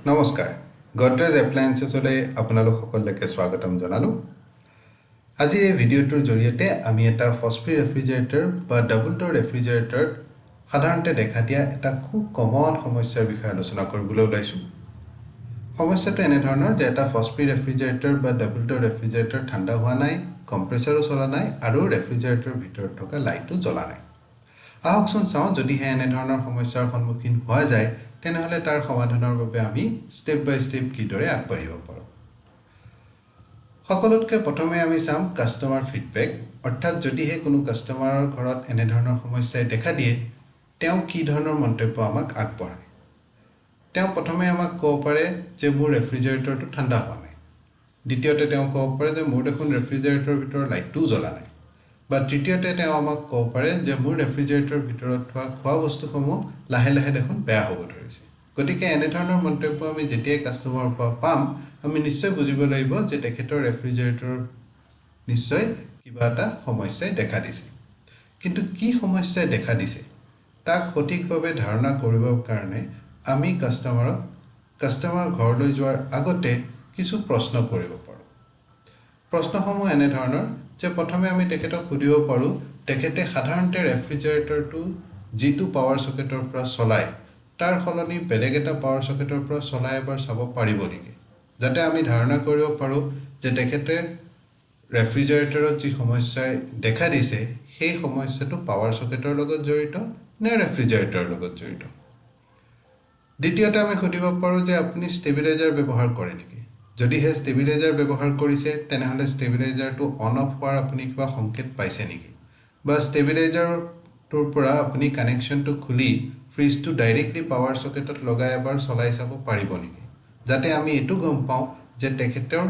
নমস্কাৰ গডৰেজ এপ্লায়েন্সেছলৈ আপোনালোক সকলোকে স্বাগতম জনালো আজিৰ এই ভিডিঅ'টোৰ জৰিয়তে আমি এটা ফস্পি ৰেফ্ৰিজাৰেটৰ বা ডাবল ডোৰ ৰেফ্ৰিজাৰেটৰ সাধাৰণতে দেখা দিয়া এটা খুব কমন সমস্যাৰ বিষয়ে আলোচনা কৰিবলৈ ওলাইছো সমস্যাটো এনে ধৰণৰ যে এটা ফস্পি ৰেফ্ৰিজাৰেটৰ বা ডাবল ডোৰ ৰেফ্ৰিজাৰেটৰ ঠাণ্ডা হোৱা নাই কম্প্ৰেছৰো চলা নাই আৰু ৰেফ্ৰিজাৰেটৰৰ ভিতৰত থকা লাইটটো জ্বলা নাই আহকচোন চাওঁ যদি এনে ধৰণৰ সমস্যাৰ সন্মুখীন হোৱা যায় তেনেহলে তাৰ সমাধানৰ বাবে আমি স্টেপ বাই স্টেপ কিদৰে আগবাঢ়িব পাৰোঁ সকলোতকৈ প্ৰথমে আমি চাম কাস্টমাৰ ফিডবেক অৰ্থাৎ যদিহে কোনো কাস্টমাৰৰ ঘৰত এনে ধৰণৰ সমস্যাই দেখা দিয়ে তেওঁ কি ধৰণৰ মন্তব্য আমাক আগবঢ়ায় তেওঁ প্ৰথমে আমাক ক'ব পাৰে যে মোৰ ৰেফ্ৰিজাৰেটৰটো ঠাণ্ডা হোৱা নাই দ্বিতীয়তে তেওঁ ক'ব পাৰে যে মোৰ দেখোন ৰেফ্ৰিজাৰেটৰৰ ভিতৰৰ লাইটটো জ্বলা নাই বা তৃতীয়তে তেওঁ আমাক ক'ব পাৰে যে মোৰ ৰেফ্ৰিজাৰেটৰৰ ভিতৰত থকা খোৱা বস্তুসমূহ লাহে লাহে দেখোন বেয়া হ'ব ধৰিছে গতিকে এনে ধৰণৰ মন্তব্য আমি যেতিয়াই কাস্টমাৰৰ পৰা পাম আমি নিশ্চয় বুজিব লাগিব যে তেখেতৰ ৰেফ্ৰিজাৰেটৰ নিশ্চয় কিবা এটা সমস্যাই দেখা দিছে কিন্তু কি সমস্যাই দেখা দিছে তাক সঠিকভাৱে ধাৰণা কৰিবৰ কাৰণে আমি কাস্টমাৰ ঘৰলৈ যোৱাৰ আগতে কিছু প্ৰশ্ন কৰিব পাৰোঁ প্ৰশ্নসমূহ এনে ধৰণৰ যে প্ৰথমে আমি তেখেতক সুধিব পাৰোঁ তেখেতে সাধাৰণতে ৰেফ্ৰিজাৰেটৰটো যিটো পাৱাৰ সকেটৰ পৰা চলায় তাৰ সলনি বেলেগ এটা পাৱাৰ সকেটৰ পৰা চলাই এবাৰ চাব পাৰিব নেকি যাতে আমি ধাৰণা কৰিব পাৰোঁ যে তেখেতে ৰেফ্ৰিজাৰেটৰত যি সমস্যাই দেখা দিছে সেই সমস্যাটো পাৱাৰ সকেটৰ লগত জড়িত নে ৰেফ্ৰিজাৰেটৰৰ লগত জড়িত দ্বিতীয়তে আমি সুধিব পাৰোঁ যে আপুনি ষ্টেবিলাইজাৰ ব্যৱহাৰ কৰে নেকি যদিহে ষ্টেবিলাইজাৰ ব্যৱহাৰ কৰিছে তেনেহ'লে ষ্টেবিলাইজাৰটো অন অফ হোৱাৰ আপুনি কিবা সংকেত পাইছে নেকি বা ষ্টেবিলাইজাৰটোৰ পৰা আপুনি কানেকশ্যনটো খুলি ফ্ৰিজটো ডাইৰেক্টলি পাৱাৰ সকেটত লগাই এবাৰ চলাই চাব পাৰিব নেকি যাতে আমি এইটো গম পাওঁ যে তেখেতৰ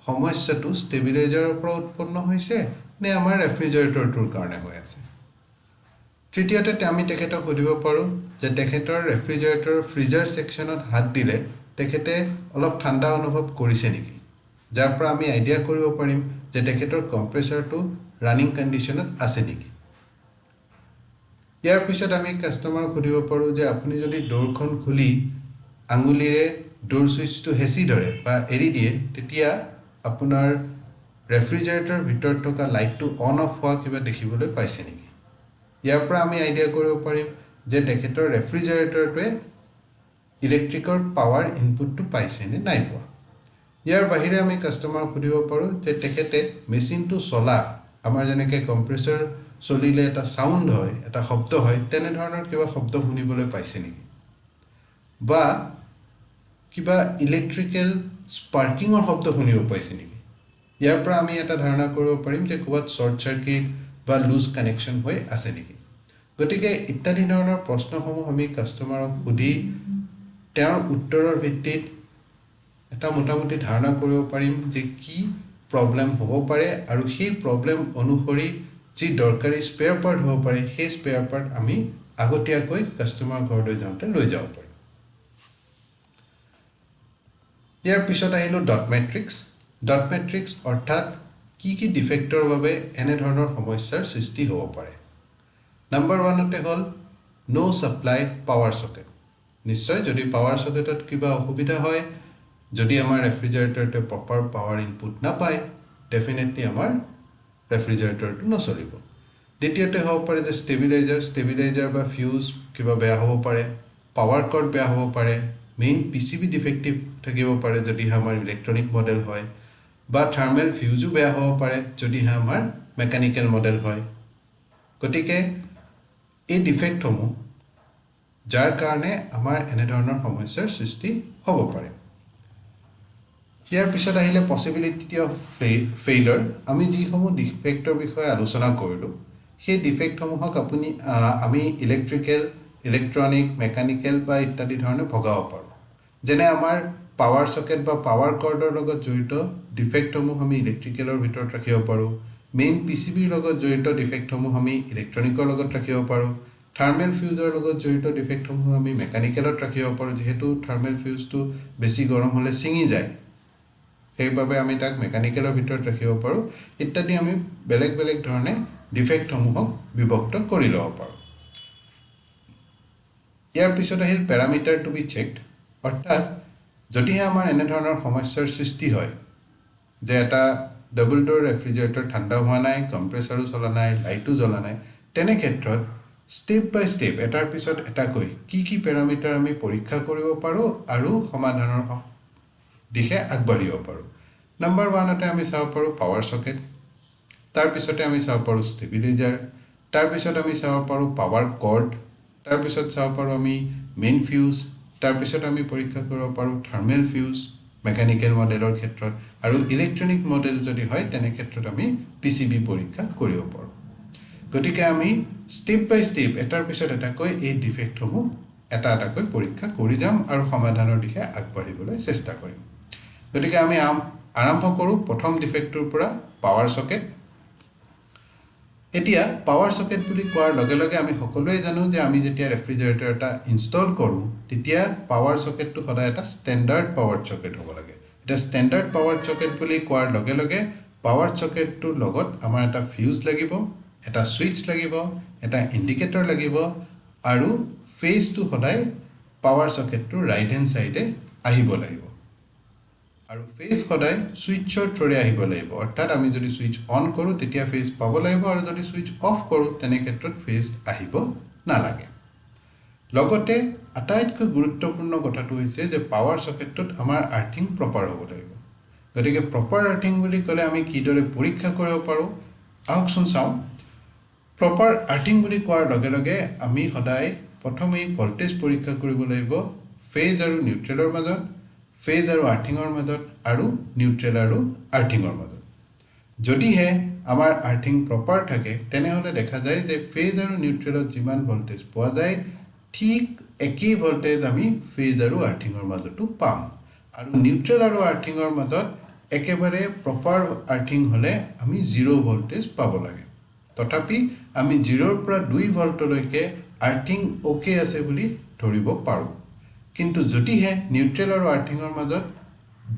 সমস্যাটো ষ্টেবিলাইজাৰৰ পৰা উৎপন্ন হৈছে নে আমাৰ ৰেফ্ৰিজাৰেটৰটোৰ কাৰণে হৈ আছে তৃতীয়তে আমি তেখেতক সুধিব পাৰোঁ যে তেখেতৰ ৰেফ্ৰিজাৰেটৰ ফ্ৰিজাৰ ছেকশ্যনত হাত দিলে তেখেতে অলপ ঠাণ্ডা অনুভৱ কৰিছে নেকি যাৰ পৰা আমি আইডিয়া কৰিব পাৰিম যে তেখেতৰ কম্প্ৰেছৰটো ৰানিং কণ্ডিশ্যনত আছে নেকি ইয়াৰ পিছত আমি কাস্টমাৰক সুধিব পাৰোঁ যে আপুনি যদি ডোৰখন খুলি আঙুলিৰে ডোৰ ছুইচটো হেঁচি ধৰে বা এৰি দিয়ে তেতিয়া আপোনাৰ ৰেফ্ৰিজাৰেটৰৰ ভিতৰত থকা লাইটটো অন অফ হোৱা কিবা দেখিবলৈ পাইছে নেকি ইয়াৰ পৰা আমি আইডিয়া কৰিব পাৰিম যে তেখেতৰ ৰেফ্ৰিজাৰেটৰটোৱে ইলেক্ট্ৰিকৰ পাৱাৰ ইনপুটটো পাইছে নে নাই পোৱা ইয়াৰ বাহিৰে আমি কাস্টমাৰক সুধিব পাৰোঁ যে তেখেতে মেচিনটো চলা আমাৰ যেনেকৈ কম্প্ৰেছৰ চলিলে এটা সাউণ্ড হয় এটা শব্দ হয় তেনেধৰণৰ কিবা শব্দ শুনিবলৈ পাইছে নেকি বা কিবা ইলেক্ট্ৰিকেল স্পাৰ্কিঙৰ শব্দ শুনিব পাইছে নেকি ইয়াৰ পৰা আমি এটা ধাৰণা কৰিব পাৰিম যে ক'ৰবাত শ্বৰ্ট চাৰ্কিট বা লুজ কানেকশ্যন হৈ আছে নেকি গতিকে ইত্যাদি ধৰণৰ প্ৰশ্নসমূহ আমি কাস্টমাৰক সুধি তেওঁৰ উত্তৰৰ ভিত্তিত এটা মোটামুটি ধাৰণা কৰিব পাৰিম যে কি প্ৰব্লেম হ'ব পাৰে আৰু সেই প্ৰব্লেম অনুসৰি যি দৰকাৰী স্পেয়াৰ পাৰ্ট হ'ব পাৰে সেই স্পেয়াৰ পাৰ্ট আমি আগতীয়াকৈ কাস্টমাৰ ঘৰলৈ যাওঁতে লৈ যাব পাৰিম ইয়াৰ পিছত আহিলোঁ ডট মেট্ৰিক্স অৰ্থাৎ কি ডিফেক্টৰ বাবে এনে ধৰণৰ সমস্যাৰ সৃষ্টি হ'ব পাৰে নম্বৰ 1তে হ'ল নো ছাপ্লাই পাৱাৰ সকেট নিশ্চয় যদি পাৱাৰ সকেটত কিবা অসুবিধা হয় যদি আমাৰ ৰেফ্ৰিজাৰেটৰটোৱে প্ৰপাৰ পাৱাৰ ইনপুট নাপায় ডেফিনেটলি আমাৰ ৰেফ্ৰিজাৰেটৰটো নচলিব দ্বিতীয়তে হ'ব পাৰে যে ষ্টেবিলাইজাৰ বা ফিউজ কিবা বেয়া হ'ব পাৰে পাৱাৰ কৰ্ড বেয়া হ'ব পাৰে মেইন পিচিবি ডিফেক্টিভ থাকিব পাৰে যদিহে আমাৰ ইলেক্ট্ৰনিক মডেল হয় বা থাৰ্মেল ফিউজো বেয়া হ'ব পাৰে যদিহে আমাৰ মেকানিকেল মডেল হয় গতিকে এই ডিফেক্টসমূহ যাৰ কাৰণে আমাৰ এনেধৰণৰ সমস্যাৰ সৃষ্টি হ'ব পাৰে ইয়াৰ পিছত আহিলে পচিবিলিটি অফ ফেইলৰ আমি যিসমূহ ডিফেক্টৰ বিষয়ে আলোচনা কৰিলোঁ সেই ডিফেক্টসমূহক আমি ইলেক্ট্ৰনিক মেকানিকেল বা ইত্যাদি ধৰণে ভগাব পাৰোঁ যেনে আমাৰ পাৱাৰ সকেট বা পাৱাৰ কৰ্ডৰ লগত জড়িত ডিফেক্টসমূহ আমি ইলেক্ট্ৰিকেলৰ ভিতৰত ৰাখিব পাৰোঁ মেইন পিচিবিৰ লগত জড়িত ডিফেক্টসমূহ আমি ইলেক্ট্ৰনিকৰ লগত ৰাখিব পাৰোঁ থাৰ্মেল ফিউজৰ লগত জড়িত ডিফেক্টসমূহ আমি মেকানিকেলত ৰাখিব পাৰোঁ যিহেতু থাৰ্মেল ফিউজটো বেছি গৰম হ'লে ছিঙি যায় সেইবাবে আমি তাক মেকানিকেলৰ ভিতৰত ৰাখিব পাৰোঁ ইত্যাদি আমি বেলেগ বেলেগ ধৰণে ডিফেক্টসমূহক বিভক্ত কৰি ল'ব পাৰোঁ ইয়াৰ পিছত আহিল প্যাৰামিটাৰ টু বি চেকড অৰ্থাৎ যদিহে আমাৰ এনেধৰণৰ সমস্যাৰ সৃষ্টি হয় যে এটা ডাবল ডোৰ ৰেফ্ৰিজাৰেটৰ ঠাণ্ডা হোৱা নাই, কম্প্ৰেছাৰো চলা নাই, লাইটো জ্বলা নাই, তেনে ক্ষেত্ৰত ষ্টেপ বাই ষ্টেপ এটাৰ পিছত এটাকৈ কি পেৰামিটাৰ আমি পৰীক্ষা কৰিব পাৰোঁ আৰু সমাধানৰ দিশে আগবাঢ়িব পাৰোঁ। নম্বৰ 1তে আমি চাব পাৰোঁ পাৱাৰ চকেট, তাৰপিছতে আমি চাব পাৰোঁ ষ্টেবিলাইজাৰ, তাৰপিছত আমি চাব পাৰোঁ পাৱাৰ কৰ্ড, তাৰপিছত চাব পাৰোঁ আমি মেইন ফিউজ, তাৰপিছত আমি পৰীক্ষা কৰিব পাৰোঁ থাৰ্মেল ফিউজ মেকানিকেল মডেলৰ ক্ষেত্ৰত, আৰু ইলেক্ট্ৰনিক মডেল যদি হয় তেনে ক্ষেত্ৰত আমি PCB পৰীক্ষা কৰিব পাৰোঁ। গতিকে আমি ষ্টেপ বাই ষ্টেপ এটাৰ পিছত এটাকৈ এই ডিফেক্টসমূহ এটা এটাকৈ পৰীক্ষা কৰি যাম আৰু সমাধানৰ দিশে আগবাঢ়িবলৈ চেষ্টা কৰিম। গতিকে আমি আৰম্ভ কৰোঁ প্ৰথম ডিফেক্টটোৰ পৰা, পাৱাৰ চকেট। এতিয়া পাৱাৰ চকেট বুলি কোৱাৰ লগে লগে আমি সকলোৱে জানো যে আমি যেতিয়া ৰেফ্ৰিজাৰেটৰ এটা ইনষ্টল কৰোঁ তেতিয়া পাৱাৰ চকেটটো সদায় এটা ষ্টেণ্ডাৰ্ড পাৱাৰ চকেট হ'ব লাগে। এতিয়া ষ্টেণ্ডাৰ্ড পাৱাৰ চকেট বুলি কোৱাৰ লগে লগে পাৱাৰ চকেটটোৰ লগত আমাৰ এটা ফিউজ লাগিব, এটা ছুইচ লাগিব, এটা ইণ্ডিকেটৰ লাগিব, আৰু ফেজটো সদায় পাৱাৰ চকেটটোৰ ৰাইট হেণ্ড ছাইডে আহিব লাগিব, আৰু ফেজ সদায় ছুইচৰ থ্ৰুৰে আহিব লাগিব। অৰ্থাৎ আমি যদি ছুইচ অন কৰোঁ তেতিয়া ফেজ পাব লাগিব, আৰু যদি ছুইচ অফ কৰোঁ তেনে ক্ষেত্ৰত ফেজ আহিব নালাগে। লগতে আটাইতকৈ গুৰুত্বপূৰ্ণ কথাটো হৈছে যে পাৱাৰ চকেটটোত আমাৰ আৰ্থিং প্ৰপাৰ হ'ব লাগিব। গতিকে প্ৰপাৰ আৰ্থিং বুলি ক'লে আমি কিদৰে পৰীক্ষা কৰিব পাৰোঁ আহকচোন চাওঁ। প্ৰপাৰ আৰ্থিং বুলি কোৱাৰ লগে লগে আমি সদায় প্ৰথমেই ভল্টেজ পৰীক্ষা কৰিব লাগিব ফেজ আৰু নিউট্ৰেলৰ মাজত, ফেজ আৰু আৰ্থিঙৰ মাজত, আৰু নিউট্ৰেল আৰু আৰ্থিঙৰ মাজত। যদিহে আমাৰ আৰ্থিং প্ৰপাৰ থাকে তেনেহ'লে দেখা যায় যে ফেজ আৰু নিউট্ৰেলত যিমান ভল্টেজ পোৱা যায় ঠিক একেই ভল্টেজ আমি ফেজ আৰু আৰ্থিঙৰ মাজতো পাম, আৰু নিউট্ৰেল আৰু আৰ্থিঙৰ মাজত একেবাৰে প্ৰপাৰ আৰ্থিং হ'লে আমি 0 ভল্টেজ পাব লাগে। তথাপি আমি 0ৰ পৰা 2 ভল্টলৈকে আৰ্থিং অ'কে আছে বুলি ধৰিব পাৰোঁ। কিন্তু যদিহে নিউট্ৰেল আৰু আৰ্থিঙৰ মাজত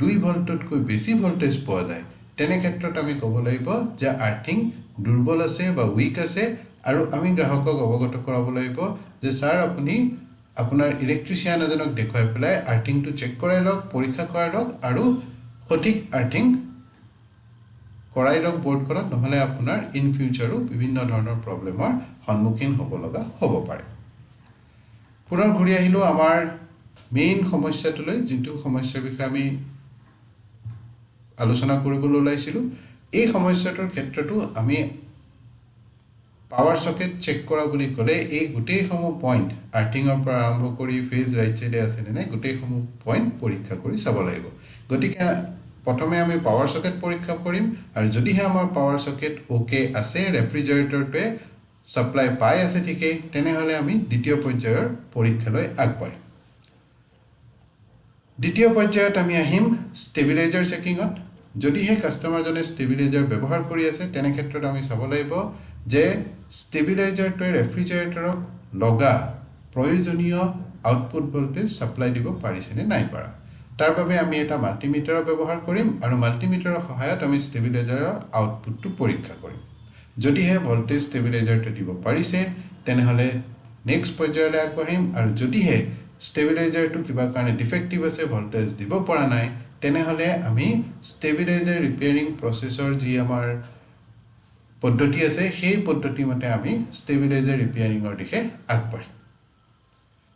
2 ভল্টতকৈ বেছি ভল্টেজ পোৱা যায় তেনে ক্ষেত্ৰত আমি ক'ব লাগিব যে আৰ্থিং দুৰ্বল আছে বা উইক আছে, আৰু আমি গ্ৰাহকক অৱগত কৰাব লাগিব যে ছাৰ আপুনি আপোনাৰ ইলেক্ট্ৰিচিয়ান এজনক দেখুৱাই পেলাই আৰ্থিংটো চেক কৰাই লওক, পৰীক্ষা কৰাই লওক, আৰু সঠিক আৰ্থিং কৰাই লওক বৰ্ডখনত, নহ'লে আপোনাৰ ইন ফিউচাৰো বিভিন্ন ধৰণৰ প্ৰব্লেমৰ সন্মুখীন হ'ব লগা হ'ব পাৰে। পুনৰ ঘূৰি আহিলোঁ আমাৰ মেইন সমস্যাটোলৈ, যোনটো সমস্যাৰ বিষয়ে আমি আলোচনা কৰিবলৈ ওলাইছিলোঁ। এই সমস্যাটোৰ ক্ষেত্ৰতো আমি পাৱাৰ চকেট চেক কৰা বুলি ক'লে এই গোটেইসমূহ পইণ্ট আৰ্থিঙৰ পৰা আৰম্ভ কৰি ফেজ ৰাইট ছাইডে আছে নে নাই গোটেইসমূহ পইণ্ট পৰীক্ষা কৰি চাব লাগিব। গতিকে প্ৰথমে আমি পাৱাৰ চকেট পৰীক্ষা কৰিম, আৰু যদিহে আমাৰ পাৱাৰ চকেট অ'কে আছে, ৰেফ্ৰিজাৰেটৰটোৱে ছাপ্লাই পাই আছে ঠিকেই, তেনেহ'লে আমি দ্বিতীয় পৰ্যায়ৰ পৰীক্ষালৈ আগবাঢ়িম। দ্বিতীয় পৰ্যায়ত আমি আহিম ষ্টেবিলাইজাৰ চেকিঙত। যদিহে কাষ্টমাৰজনে ষ্টেবিলাইজাৰ ব্যৱহাৰ কৰি আছে তেনে ক্ষেত্ৰত আমি চাব লাগিব যে ষ্টেবিলাইজাৰটোৱে ৰেফ্ৰিজাৰেটৰক লগা প্ৰয়োজনীয় আউটপুট ভল্টেজ ছাপ্লাই দিব পাৰিছেনে নাই পৰা। তাৰ বাবে আমি এটা মাল্টিমিটাৰৰ ব্যৱহাৰ কৰিম, আৰু মাল্টিমিটাৰৰ সহায়ত আমি ষ্টেবিলাইজাৰৰ আউটপুটটো পৰীক্ষা কৰিম। যদিহে ভল্টেজ ষ্টেবিলাইজাৰটোৱে দিব পাৰিছে তেনেহ'লে নেক্সট পৰ্যায়লৈ আগবাঢ়িম, আৰু যদিহে ষ্টেবিলাইজাৰটো কিবা কাৰণে ডিফেক্টিভ আছে, ভল্টেজ দিব পৰা নাই, তেনেহ'লে আমি ষ্টেবিলাইজাৰ ৰিপেয়াৰিং প্ৰচেছৰ যি আমাৰ পদ্ধতি আছে সেই পদ্ধতি মতে আমি ষ্টেবিলাইজাৰ ৰিপেয়াৰিঙৰ দিশে আগবাঢ়িম।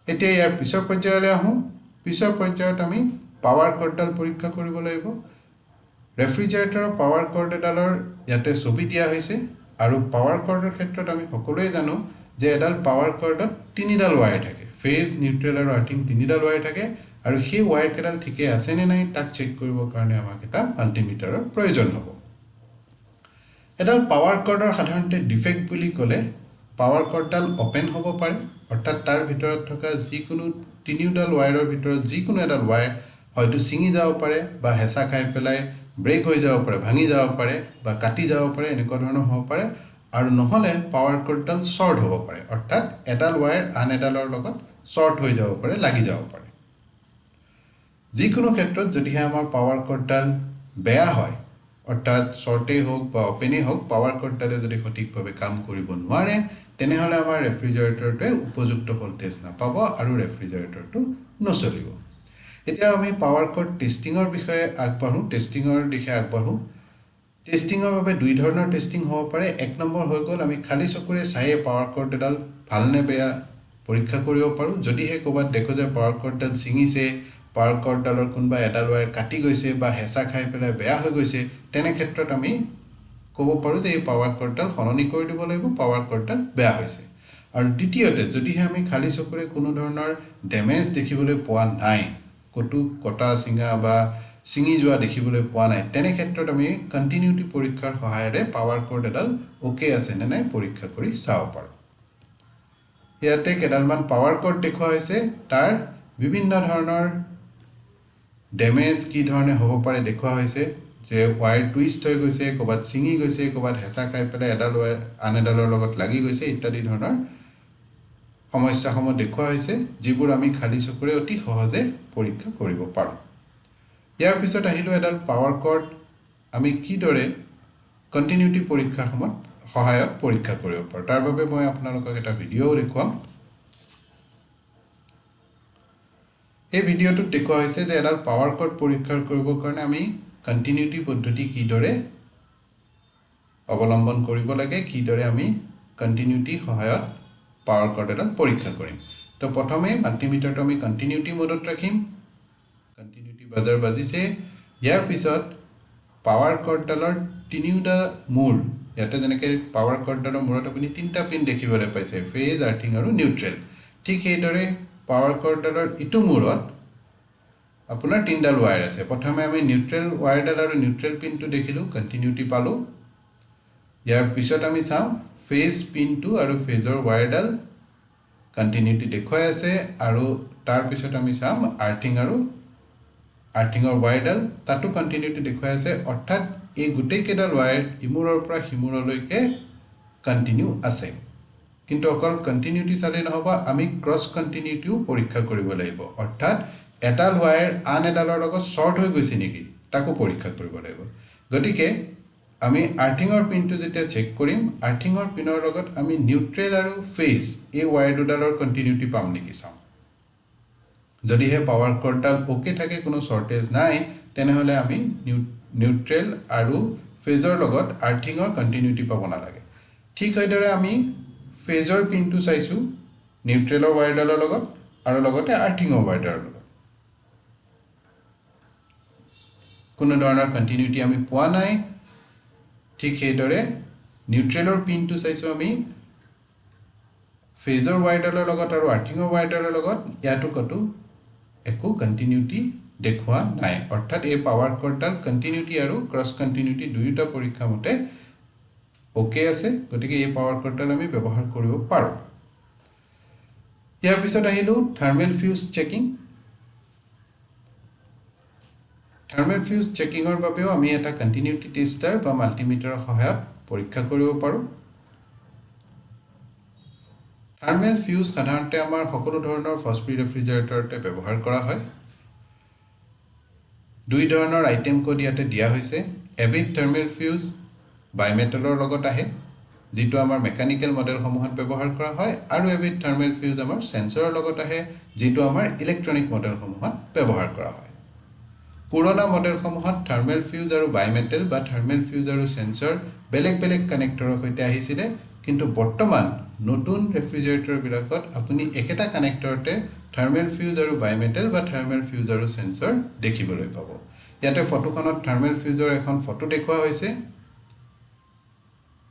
এতিয়া ইয়াৰ পিছৰ পৰ্যায়লৈ আহোঁ। পিছৰ পৰ্যায়ত আমি পাৱাৰ কৰ্ডডাল পৰীক্ষা কৰিব লাগিব। ৰেফ্ৰিজাৰেটৰৰ পাৱাৰ কৰ্ড এডালৰ ইয়াতে ছবি দিয়া হৈছে, আৰু পাৱাৰ কৰ্ডৰ ক্ষেত্ৰত আমি সকলোৱে জানো যে এডাল পাৱাৰ কৰ্ডত 3ডাল ৱায়াৰ থাকে, ফেজ, নিউট্ৰেল আৰু আৰ্থিং 3ডাল ৱায়াৰ থাকে, আৰু সেই ৱায়াৰকেইডাল ঠিকে আছেনে নাই তাক চেক কৰিবৰ কাৰণে আমাক এটা মাল্টিমিটাৰৰ প্ৰয়োজন হ'ব। এডাল পাৱাৰ কৰ্ডৰ সাধাৰণতে ডিফেক্ট বুলি ক'লে পাৱাৰ কৰ্ডডাল অ'পেন হ'ব পাৰে, অৰ্থাৎ তাৰ ভিতৰত থকা যিকোনো 3ডাল ৱায়াৰৰ ভিতৰত যিকোনো এডাল ৱায়াৰ হয়তো ছিঙি যাব পাৰে, বা হেঁচা খাই পেলাই ব্ৰেক হৈ যাব পাৰে, ভাঙি যাব পাৰে, বা কাটি যাব পাৰে, এনেকুৱা ধৰণৰ হ'ব পাৰে। আৰু নহ'লে পাৱাৰ কৰ্ডডাল শ্বৰ্ট হ'ব পাৰে, অৰ্থাৎ এডাল ৱায়াৰ আন এডালৰ লগত শ্বৰ্ট হৈ যাব পাৰে, লাগি যাব পাৰে। যিকোনো ক্ষেত্ৰত যদিহে আমাৰ পাৱাৰ কৰ্ডডাল বেয়া হয়, অৰ্থাৎ শ্বৰ্টেই হওক বা অ'পেনেই হওক, পাৱাৰ কৰ্ডডালে যদি সঠিকভাৱে কাম কৰিব নোৱাৰে তেনেহ'লে আমাৰ ৰেফ্ৰিজাৰেটৰটোৱে উপযুক্ত ভল্টেজ নাপাব আৰু ৰেফ্ৰিজাৰেটৰটো নচলিব। এতিয়া আমি পাৱাৰ কৰ্ড টেষ্টিঙৰ বিষয়ে আগবাঢ়ো টেষ্টিঙৰ দিশে আগবাঢ়ো টেষ্টিঙৰ বাবে দুই ধৰণৰ টেষ্টিং হ'ব পাৰে এক নম্বৰ হৈ গ'ল আমি খালি চকুৰে চাইয়ে পাৱাৰ কৰ্ড এডাল ভালনে বেয়া পৰীক্ষা কৰিব পাৰোঁ যদিহে ক'ৰবাত দেখো যে পাৱাৰ কৰ্ডডাল ছিঙিছে পাৱাৰ কৰ্ডডালৰ কোনোবা এডাল ৱায়াৰ কাটি গৈছে বা হেঁচা খাই পেলাই বেয়া হৈ গৈছে তেনে ক্ষেত্ৰত আমি ক'ব পাৰোঁ যে এই পাৱাৰ কৰ্ডডাল সলনি কৰি দিব লাগিব পাৱাৰ কৰ্ডডাল বেয়া হৈছে আৰু দ্বিতীয়তে যদিহে আমি খালি চকুৰে কোনো ধৰণৰ ডেমেজ দেখিবলৈ পোৱা নাই কটো কটা ছিঙা বা ছিঙি যোৱা দেখিবলৈ পোৱা নাই তেনে ক্ষেত্ৰত আমি কণ্টিনিউটি পৰীক্ষাৰ সহায়েৰে পাৱাৰ কৰ্ড এডাল ওকে আছে নে নাই পৰীক্ষা কৰি চাব পাৰোঁ ইয়াতে কেইডালমান পাৱাৰ কৰ্ড দেখুওৱা হৈছে তাৰ বিভিন্ন ধৰণৰ ডেমেজ কি ধৰণে হ'ব পাৰে দেখুওৱা হৈছে যে ৱায়াৰ টুইষ্ট হৈ গৈছে ক'ৰবাত ছিঙি গৈছে ক'ৰবাত হেঁচা খাই পেলাই এডাল ৱায়াৰ আন এডালৰ লগত লাগি গৈছে ইত্যাদি ধৰণৰ সমস্যাসমূহ দেখুওৱা হৈছে যিবোৰ আমি খালি চকুৰে অতি সহজে পৰীক্ষা কৰিব পাৰোঁ ইয়াৰ পিছত আহিলোঁ এডাল পাৱাৰ কৰ্ড আমি কিদৰে কণ্টিনিউটি পৰীক্ষাৰ সময়ত সহায়ত পৰীক্ষা কৰিব পাৰোঁ তাৰ বাবে মই আপোনালোকক এটা ভিডিঅ'ও দেখুৱাম এই ভিডিঅ'টোত দেখুওৱা হৈছে যে এডাল পাৱাৰ কৰ্ড পৰীক্ষা কৰিবৰ কাৰণে আমি কণ্টিনিউটি পদ্ধতি কিদৰে অৱলম্বন কৰিব লাগে কিদৰে আমি কণ্টিনিউটি সহায়ত পাৱাৰ কৰ্ড এডাল পৰীক্ষা কৰিম তো প্ৰথমে মাল্টিমিটাৰটো আমি কণ্টিনিউটি মোডত ৰাখিম কণ্টিনিউটি বাজাৰ বাজিছে ইয়াৰ পিছত পাৱাৰ কৰ্ডডালৰ তিনিওটা মূৰ ইয়াতে যেনেকৈ পাৱাৰ কৰ্ডডালৰ মূৰত আপুনি তিনিটা পিন দেখিবলৈ পাইছে ফেজ আৰ্থিং আৰু নিউট্ৰেল ঠিক সেইদৰে পাৱাৰ কৰ্ডডালৰ ইটো মূৰত আপোনাৰ তিনিডাল ৱায়াৰ আছে প্ৰথমে আমি নিউট্ৰেল ৱায়াৰডাল আৰু নিউট্ৰেল পিনটো দেখিলোঁ কণ্টিনিউটি পালোঁ ইয়াৰ পিছত আমি চাওঁ ফেজ পিনটো আৰু ফেজৰ ৱায়াৰডাল কণ্টিনিউটি দেখুৱাই আছে আৰু তাৰপিছত আমি চাম আৰ্থিঙৰ ৱায়াৰডাল তাতো কণ্টিনিউটি দেখুৱাই আছে অৰ্থাৎ এই গোটেইকেইডাল ৱায়াৰ ইমূৰৰ পৰা সিমূৰলৈকে কণ্টিনিউ আছে কিন্তু অকল কণ্টিনিউটি চালেই নহ'ব আমি ক্ৰছ কণ্টিনিউটিও পৰীক্ষা কৰিব লাগিব অৰ্থাৎ এডাল ৱায়াৰ আন এডালৰ লগত শ্বৰ্ট হৈ গৈছে নেকি তাকো পৰীক্ষা কৰিব লাগিব গতিকে আমি আৰ্থিঙৰ পিনটো যেতিয়া চেক কৰিম আৰ্থিঙৰ পিনৰ লগত আমি নিউট্ৰেল আৰু ফেজ এই ৱায়াৰ দুডালৰ কণ্টিনিউটি পাম নেকি চাওঁ যদিহে পাৱাৰ কৰ্ডডাল ওকে থাকে কোনো শ্বৰ্টেজ নাই তেনেহ'লে আমি নিউট্ৰেল আৰু ফেজৰ লগত আৰ্থিঙৰ কণ্টিনিউটি পাব নালাগে ঠিক সেইদৰে আমি ফেজৰ পিনটো চাইছোঁ নিউট্ৰেলৰ ৱায়াৰডালৰ লগত আৰু লগতে আৰ্থিঙৰ ৱায়াৰডালৰ লগত কোনো ধৰণৰ কণ্টিনিউটি আমি পোৱা নাই ঠিক সেইদৰে নিউট্ৰেলৰ পিনটো চাইছোঁ আমি ফেজৰ ৱায়াৰডালৰ লগত আৰু আৰ্থিঙৰ ৱায়াৰডালৰ লগত ইয়াতো ক'তো একো কণ্টিনিউটি দেখুওৱা নাই অৰ্থাৎ এই পাৱাৰ কৰ্ডডাল কণ্টিনিউটি আৰু ক্ৰছ কণ্টিনিউটি দুয়োটা পৰীক্ষা মতে ওকে আছে গতিকে এই পাৱাৰ কৰ্ডডাল আমি ব্যৱহাৰ কৰিব পাৰোঁ ইয়াৰ পিছত আহিলোঁ thermal fuse checking thermal fuse চেকিঙৰ বাবেও আমি এটা কণ্টিনিউটি টেষ্টাৰ বা মাল্টিমিটাৰৰ সহায়ত পৰীক্ষা কৰিব পাৰোঁ থাৰ্মেল ফিউজ সাধাৰণতে আমাৰ সকলো ধৰণৰ ফ্ৰষ্ট-ফ্ৰী ৰেফ্ৰিজাৰেটৰতে ব্যৱহাৰ কৰা হয় দুই ধৰণৰ আইটেম কোড ইয়াতে দিয়া হৈছে এবিধ থাৰ্মেল ফিউজ বাইমেটেলৰ লগত আহে যিটো আমাৰ মেকানিকেল মডেলসমূহত ব্যৱহাৰ কৰা হয় আৰু এবিধ থাৰ্মেল ফিউজ আমাৰ সেন্সৰৰ লগত আহে যিটো আমাৰ ইলেক্ট্ৰনিক মডেলসমূহত ব্যৱহাৰ কৰা হয় পুৰণা মডেলসমূহত থাৰ্মেল ফিউজ আৰু বাইমেটেল বা থাৰ্মেল ফিউজ আৰু সেন্সৰ বেলেগ বেলেগ কানেক্টৰৰ সৈতে আহিছিলে কিন্তু বৰ্তমান নতুন ৰেফ্ৰিজাৰেটৰবিলাকত আপুনি একেটা কানেক্টৰতে থাৰ্মেল ফিউজ আৰু বাইমেটেল বা থাৰ্মেল ফিউজ আৰু সেন্সৰ দেখিবলৈ পাব ইয়াতে ফটোখনত থাৰ্মেল ফিউজৰ এখন ফটো দেখুওৱা হৈছে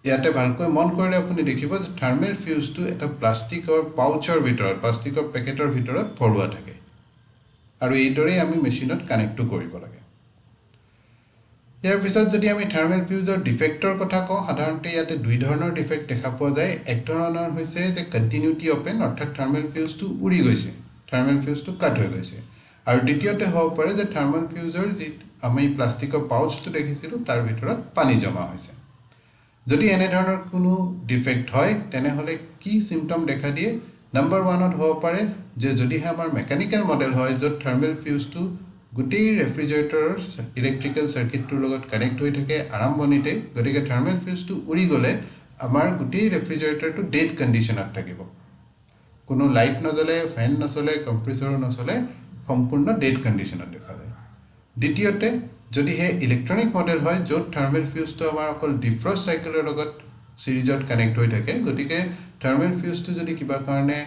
ইয়াতে ভালকৈ মন কৰিলে আপুনি দেখিব যে থাৰ্মেল ফিউজটো এটা প্লাষ্টিকৰ পাউচৰ ভিতৰত প্লাষ্টিকৰ পেকেটৰ ভিতৰত ভৰোৱা থাকে আৰু এইদৰেই আমি মেচিনত কানেক্টটো কৰিব লাগে ইয়াৰ পিছত যদি আমি থাৰ্মেল ফিউজৰ ডিফেক্টৰ কথা কওঁ সাধাৰণতে ইয়াতে দুই ধৰণৰ ডিফেক্ট দেখা পোৱা যায় এক ধৰণৰ হৈছে যে কণ্টিনিউটি অপেন অৰ্থাৎ থাৰ্মেল ফিউজটো উৰি গৈছে থাৰ্মেল ফিউজটো কাট হৈ গৈছে আৰু দ্বিতীয়তে হ'ব পাৰে যে থাৰ্মেল ফিউজৰ যি আমি প্লাষ্টিকৰ পাউচটো দেখিছিলোঁ তাৰ ভিতৰত পানী জমা হৈছে যদি এনেধৰণৰ কোনো ডিফেক্ট হয় তেনেহ'লে কি চিমটম দেখা দিয়ে নম্বৰ 1ত হ'ব পাৰে যে যদিহে আমাৰ মেকানিকেল মডেল হয় য'ত থাৰ্মেল ফিউজটো গোটেই ৰেফ্ৰিজাৰেটৰৰ ইলেক্ট্ৰিকেল চাৰ্কিটটোৰ লগত কানেক্ট হৈ থাকে আৰম্ভণিতে গতিকে থাৰ্মেল ফিউজটো উৰি গ'লে আমাৰ গোটেই ৰেফ্ৰিজাৰেটৰটো ডেড কণ্ডিশ্যনত থাকিব কোনো লাইট নজ্বলে ফেন নচলে কম্প্ৰেছৰো নচলে সম্পূৰ্ণ ডেড কণ্ডিশ্যনত দেখা যায় দ্বিতীয়তে যদি হে ইলেক্ট্ৰনিক মডেল হয় য'ত থাৰ্মেল ফিউজটো আমাৰ অকল ডিফ্ৰষ্ট চাইকেলৰ লগত সিৰিজত কানেক্ট হৈ থাকে গতিকে থাৰ্মেল ফিউজটো যদি কিবা কাৰণে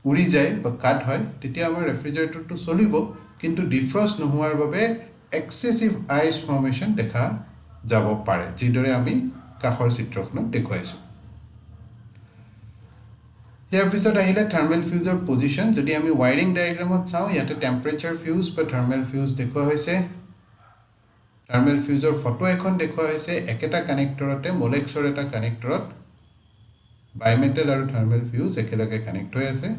উৰি যায় বা কাট হয় তেতিয়া আমাৰ ৰেফ্ৰিজাৰেটৰটো চলিব কিন্তু ডিফ্ৰষ্ট নোহোৱাৰ বাবে এক্সেসিভ আইচ ফৰ্মেশ্যন দেখা যাব পাৰে যিদৰে আমি কাষৰ চিত্ৰখনত দেখুৱাইছোঁ ইয়াৰ পিছত আহিলে থাৰ্মেল ফিউজৰ পজিশ্যন যদি আমি ওয়াইৰিং ডায়াগ্ৰামত চাওঁ ইয়াতে টেম্পাৰেচাৰ ফিউজ বা থাৰ্মেল ফিউজ দেখুওৱা হৈছে থাৰ্মেল ফিউজৰ ফটো এখন দেখুওৱা হৈছে একেটা কানেক্টৰতে মোলেক্সৰ এটা কানেক্টৰত বাইমেটেল আৰু থাৰ্মেল ফিউজ একেলগে কানেক্ট হৈ আছে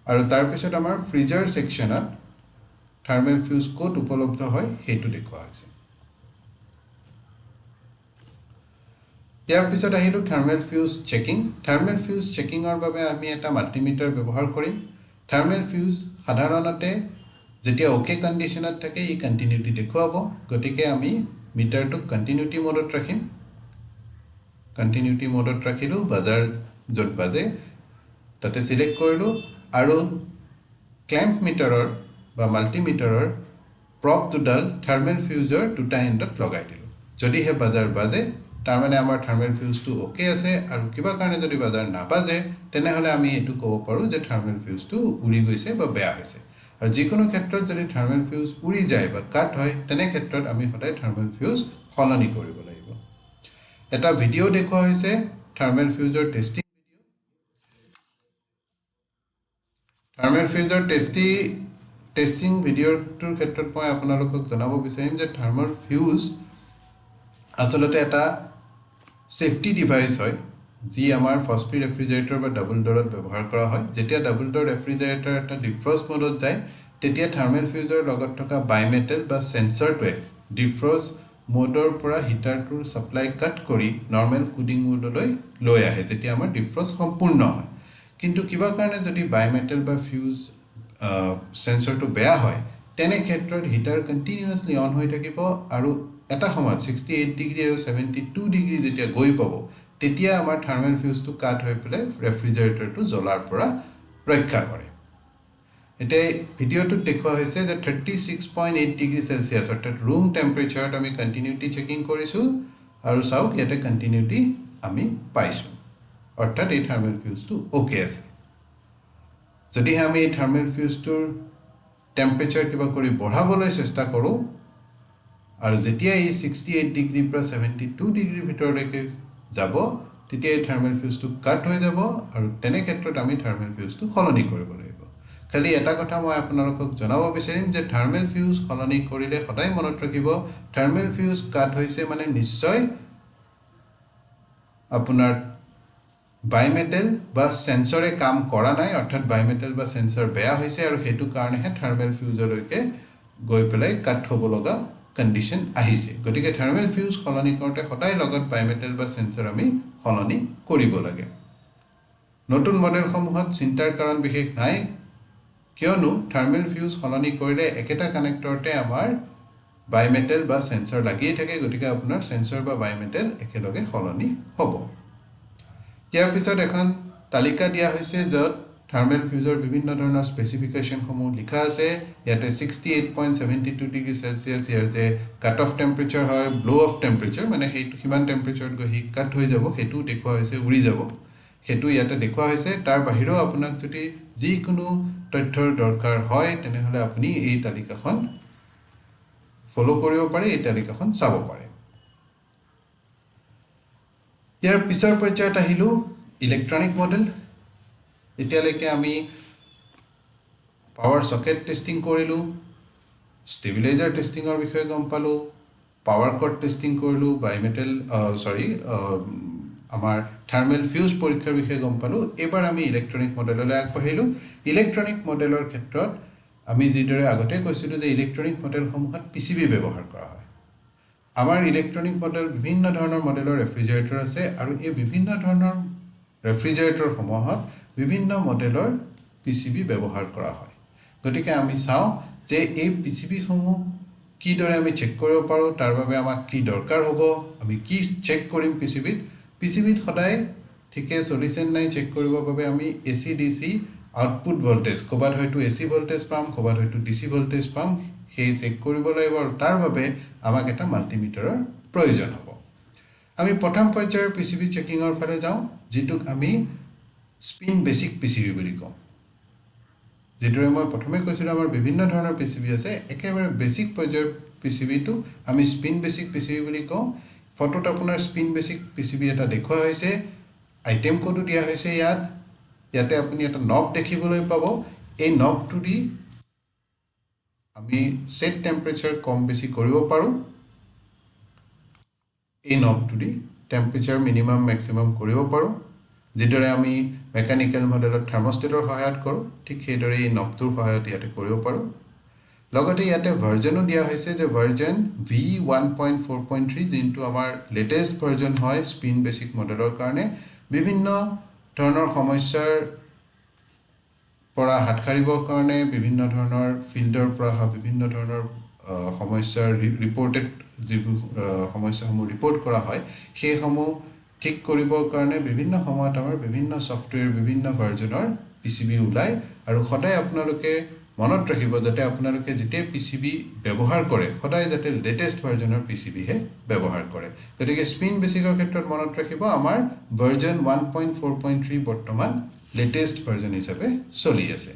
আৰু তাৰ পিছত আমাৰ ফ্ৰিজাৰ সেকশনত থাৰ্মেল ফিউজ কোড উপলব্ধ হয় হেতু দেখুওৱা হৈছে ইয়াৰ পিছত আহিলো থাৰ্মেল ফিউজ চেকিংৰ বাবে আমি এটা মাল্টিমিটাৰ ব্যৱহাৰ কৰিম থাৰ্মেল ফিউজ সাধাৰণতে যেতিয়া ওকে কণ্ডিশ্যনত থাকে ই কন্টিনিউটি দেখুৱাব গতিকে আমি মিটাৰটো কন্টিনিউটি মোডত ৰাখিম কন্টিনিউটি মোডত ৰাখিলো বাজাৰ য'ত বাজে তাতে সিলেক্ট কৰিলো আৰু ক্লেম্প মিটাৰৰ বা মাল্টিমিটাৰৰ প্ৰপ দুডাল থাৰ্মেল ফিউজৰ দুটা এণ্ডত লগাই দিলো যদি হে বাজাৰ বাজে তাৰ মানে আমাৰ থাৰ্মেল ফিউজটো ওকে আছে আৰু কিবা কাৰণে যদি বাজাৰ নাবাজে তেনেহলে আমি এটো ক'ব পাৰো যে থাৰ্মেল ফিউজটো উৰি গৈছে বা বেয়া হৈছে আৰু যিকোনো ক্ষেত্ৰত যদি থাৰ্মেল ফিউজ উৰি যায় বা কাট হয় তেনে ক্ষেত্ৰত আমি সদায় থাৰ্মেল ফিউজ সলনি কৰিব লাগিব এটা ভিডিও দেখুওৱা হৈছে থাৰ্মেল ফিউজৰ টেষ্টিং থাৰ্মেল ফিউজৰ টেষ্টিং ভিডিওটোৰ ক্ষেত্ৰত মই আপোনালোকক জনাব বিচাৰিম যে থাৰ্মেল ফিউজ আসলতে এটা সেফটি ডিভাইস হয় যি আমাৰ ফস্ফি ৰেফ্ৰিজাৰেটৰ বা ডাবল ডৰত ব্যৱহাৰ কৰা হয় যেতিয়া ডাবল ডৰ ৰেফ্ৰিজাৰেটৰ এটা ডিফ্ৰষ্ট মোডত যায় তেতিয়া থাৰ্মেল ফিউজৰ লগত থকা বাইমেটেল বা সেন্সৰটোৱে ডিফ্ৰষ্ট মোডৰ পৰা হিটাৰটোৰ সাপ্লাই কাট কৰি নৰ্মেল কুলিং মোডলৈ লৈ আহে যেতিয়া আমাৰ ডিফ্ৰষ্ট সম্পূৰ্ণ হয় কিন্তু কিবা কাৰণে যদি বাইমেটেল বা ফিউজ সেন্সৰটো বেয়া হয় তেনে ক্ষেত্ৰত হিটাৰ কন্টিনিউয়াছলি অন হৈ থাকিব আৰু এটা সময়ত 68 ডিগ্ৰী আৰু 72 ডিগ্ৰী যেতিয়া গৈ পাব তেতিয়া আমাৰ থাৰ্মেল ফিউজটো কাট হৈ পেলে ৰেফ্ৰিজাৰেটৰটো জ্বলাৰ পৰা ৰক্ষা কৰে এতে ভিডিওটো দেখুওৱা হৈছে যে 36.8 ডিগ্ৰী সেলসিয়াস অৰ্থাৎ ৰুম টেম্পাৰেচাৰত আমি কন্টিনিউটি চেকিং কৰিছো আৰু চাওক ইয়াতে কন্টিনিউটি আমি পাইছো অৰ্থাৎ এই থাৰ্মেল ফিউজটো ওকে আছে যদি আমি এই থাৰ্মেল ফিউজটোৰ টেম্পাৰেচাৰ কিবা কৰি বঢ়াবলৈ চেষ্টা কৰো আৰু যেতিয়া এই 68 ডিগ্ৰী পৰা 72 ডিগ্ৰী ভিতৰলৈকে যাব তেতিয়া এই থাৰ্মেল ফিউজটো কাট হৈ যাব আৰু তেনে ক্ষেত্ৰত আমি থাৰ্মেল ফিউজটো সলনি কৰিব লাগিব খালি এটা কথা মই আপোনালোকক জনাব বিচাৰিম যে থাৰ্মেল ফিউজ সলনি কৰিলে সদায় মনত ৰাখিব থাৰ্মেল ফিউজ কাট হৈছে মানে নিশ্চয় আপোনাৰ বাইমেটেল বা সেন্সৰে কাম কৰা নাই অৰ্থাৎ বাইমেটেল বা সেন্সৰ বেয়া হৈছে আৰু হেতু কাৰণেহে থাৰ্মেল ফিউজলৈকে গৈ পেলাই কাট হ'ব লগা কন্ডিশন আহিছে গতিকে থাৰ্মেল ফিউজ সলনি কৰোতে সদায় লগত বাইমেটেল বা সেন্সৰ আমি সলনি কৰিব লাগে নতুন মডেলসমূহত চিন্তাৰ কাৰণ বিশেষ নাই কিয়নো থাৰ্মেল ফিউজ সলনি কৰিলে একেটা কানেক্টৰতে আমাৰ বাইমেটেল বা সেন্সৰ লাগিয়ে থাকে গতিকে আপোনাৰ সেন্সৰ বা বাইমেটেল একেলগে সলনি হ'ব ইয়াৰ পিছত এখন তালিকা দিয়া হৈছে য'ত থাৰ্মেল ফিউজৰ বিভিন্ন ধৰণৰ স্পেসিফিকেশন সমূহ লিখা আছে ইয়াতে 68.72 ডিগ্ৰী সেলসিয়াস ইয়াৰ যে কাট অফ টেম্পাৰেচাৰ হয় ব্লো অফ টেম্পাৰেচাৰ মানে হেতু কিমান টেম্পাৰেচাৰত গৈ কাট হৈ যাব হেতু দেখুওৱা হৈছে উৰি যাব হেতু ইয়াতে দেখুওৱা হৈছে তাৰ বাহিৰেও আপোনাক যদি যিকোনো তথ্যৰ দৰকাৰ হয় তেনেহলে আপুনি এই তালিকাখন ফলো কৰিব পাৰে এই তালিকাখন চাব পাৰে ইয়াৰ পিছৰ পৰ্যায়ত আহিলো ইলেক্ট্ৰনিক মডেল এতিয়ালৈকে আমি পাৱাৰ সকেট টেষ্টিং কৰিলো ষ্টেবিলাইজাৰ টেষ্টিংৰ বিষয়ে গম পালো পাৱাৰ কৰ্ড টেষ্টিং কৰিলো বাইমেটেল আমাৰ থাৰ্মেল ফিউজ পৰীক্ষাৰ বিষয়ে গম পালো এবাৰ আমি ইলেক্ট্ৰনিক মডেললৈ আগবাঢ়িলো ইলেক্ট্ৰনিক মডেলৰ ক্ষেত্ৰত আমি যিদৰে আগতে কৈছিলো যে ইলেক্ট্ৰনিক মডেলসমূহত পিসিবি ব্যৱহাৰ কৰা হয় আমাৰ ইলেক্ট্ৰনিক মডেল বিভিন্ন ধৰণৰ মডেলৰ ৰেফ্ৰিজাৰেটৰ আছে আৰু এই বিভিন্ন ধৰণৰ ৰেফ্ৰিজাৰেটৰ সমূহত বিভিন্ন মডেলৰ পিসিবি ব্যৱহাৰ কৰা হয় গতিকে আমি চাও যে এই পিসিবি সমূহ কি দৰে আমি চেক কৰিব পাৰো তাৰ বাবে আমাক কি দৰকাৰ হ'ব আমি কি চেক কৰিম পিসিবিত সদায় ঠিকে চলিছে নাই চেক কৰিবৰ বাবে আমি এসিডিসি আউটপুট ভোল্টেজ ক'ৰবাত হয়তো এচি ভোল্টেজ পাম, ক'ৰবাত হয়তো ডিচি ভোল্টেজ পাম, সেই চেক কৰিব লাগিব আৰু তাৰ বাবে আমাক এটা মাল্টিমিটাৰৰ প্ৰয়োজন হ'ব। আমি প্ৰথম পৰ্যায়ৰ পিচিবি চেকিঙৰ ফালে যাওঁ, যিটোক আমি স্পিন বেচিক পিচিবি বুলি কওঁ। যেদৰে মই প্ৰথমে কৈছিলোঁ আমাৰ বিভিন্ন ধৰণৰ পিচিবি আছে, একেবাৰে বেচিক পৰ্যায়ৰ পিচিবিটো আমি স্পিন বেচিক পিচিবি বুলি কওঁ। ফটোত আপোনাৰ স্পিন বেচিক পিচিবি এটা দেখুওৱা হৈছে, আইটেম কোডো দিয়া হৈছে ইয়াতে আপুনি এটা নব দেখিবলৈ পাব। এই নবটো দি আমি সেট টেম্পাৰেচাৰ কম বেছি কৰিব পাৰোঁ। এই নবটো দি টেম্পাৰেচাৰ মিনিমাম মেক্সিমাম কৰিব পাৰোঁ। যেদৰে আমি মেকানিক্যাল মডেলত থাৰ্মোষ্টেটৰ সহায়ত কৰোঁ, ঠিক সেইদৰে এই নবটোৰ সহায়ত ইয়াতে কৰিব পাৰোঁ। লগতে ইয়াতে ভাৰ্জনো দিয়া হৈছে যে ভাৰ্জন V1.4.3, যোনটো আমাৰ লেটেষ্ট ভাৰ্জন হয় স্পিন বেচিক মডেলৰ কাৰণে। বিভিন্ন ধৰণৰ সমস্যাৰ পৰা হাত সাৰিবৰ কাৰণে, বিভিন্ন ধৰণৰ ফিল্ডৰ পৰা অহা বিভিন্ন ধৰণৰ সমস্যাৰ ৰিপৰ্টেড যিবোৰ সমস্যাসমূহ ৰিপৰ্ট কৰা হয়, সেইসমূহ ঠিক কৰিবৰ কাৰণে বিভিন্ন সময়ত আমাৰ বিভিন্ন ছফ্টৱেৰ, বিভিন্ন ভাৰ্জনৰ পিচিবি ওলায়। আৰু সদায় আপোনালোকে মনত ৰাখিব যাতে আপোনালোকে যেতিয়া পিচিবি ব্যৱহাৰ কৰে, সদায় যাতে লেটেষ্ট ভাৰ্জনৰ পিচিবিহে ব্যৱহাৰ কৰে। গতিকে স্পিন বেচিকৰ ক্ষেত্ৰত মনত ৰাখিব আমাৰ ভাৰ্জন 1.4.3 বৰ্তমান লেটেষ্ট ভাৰ্জন হিচাপে চলি আছে।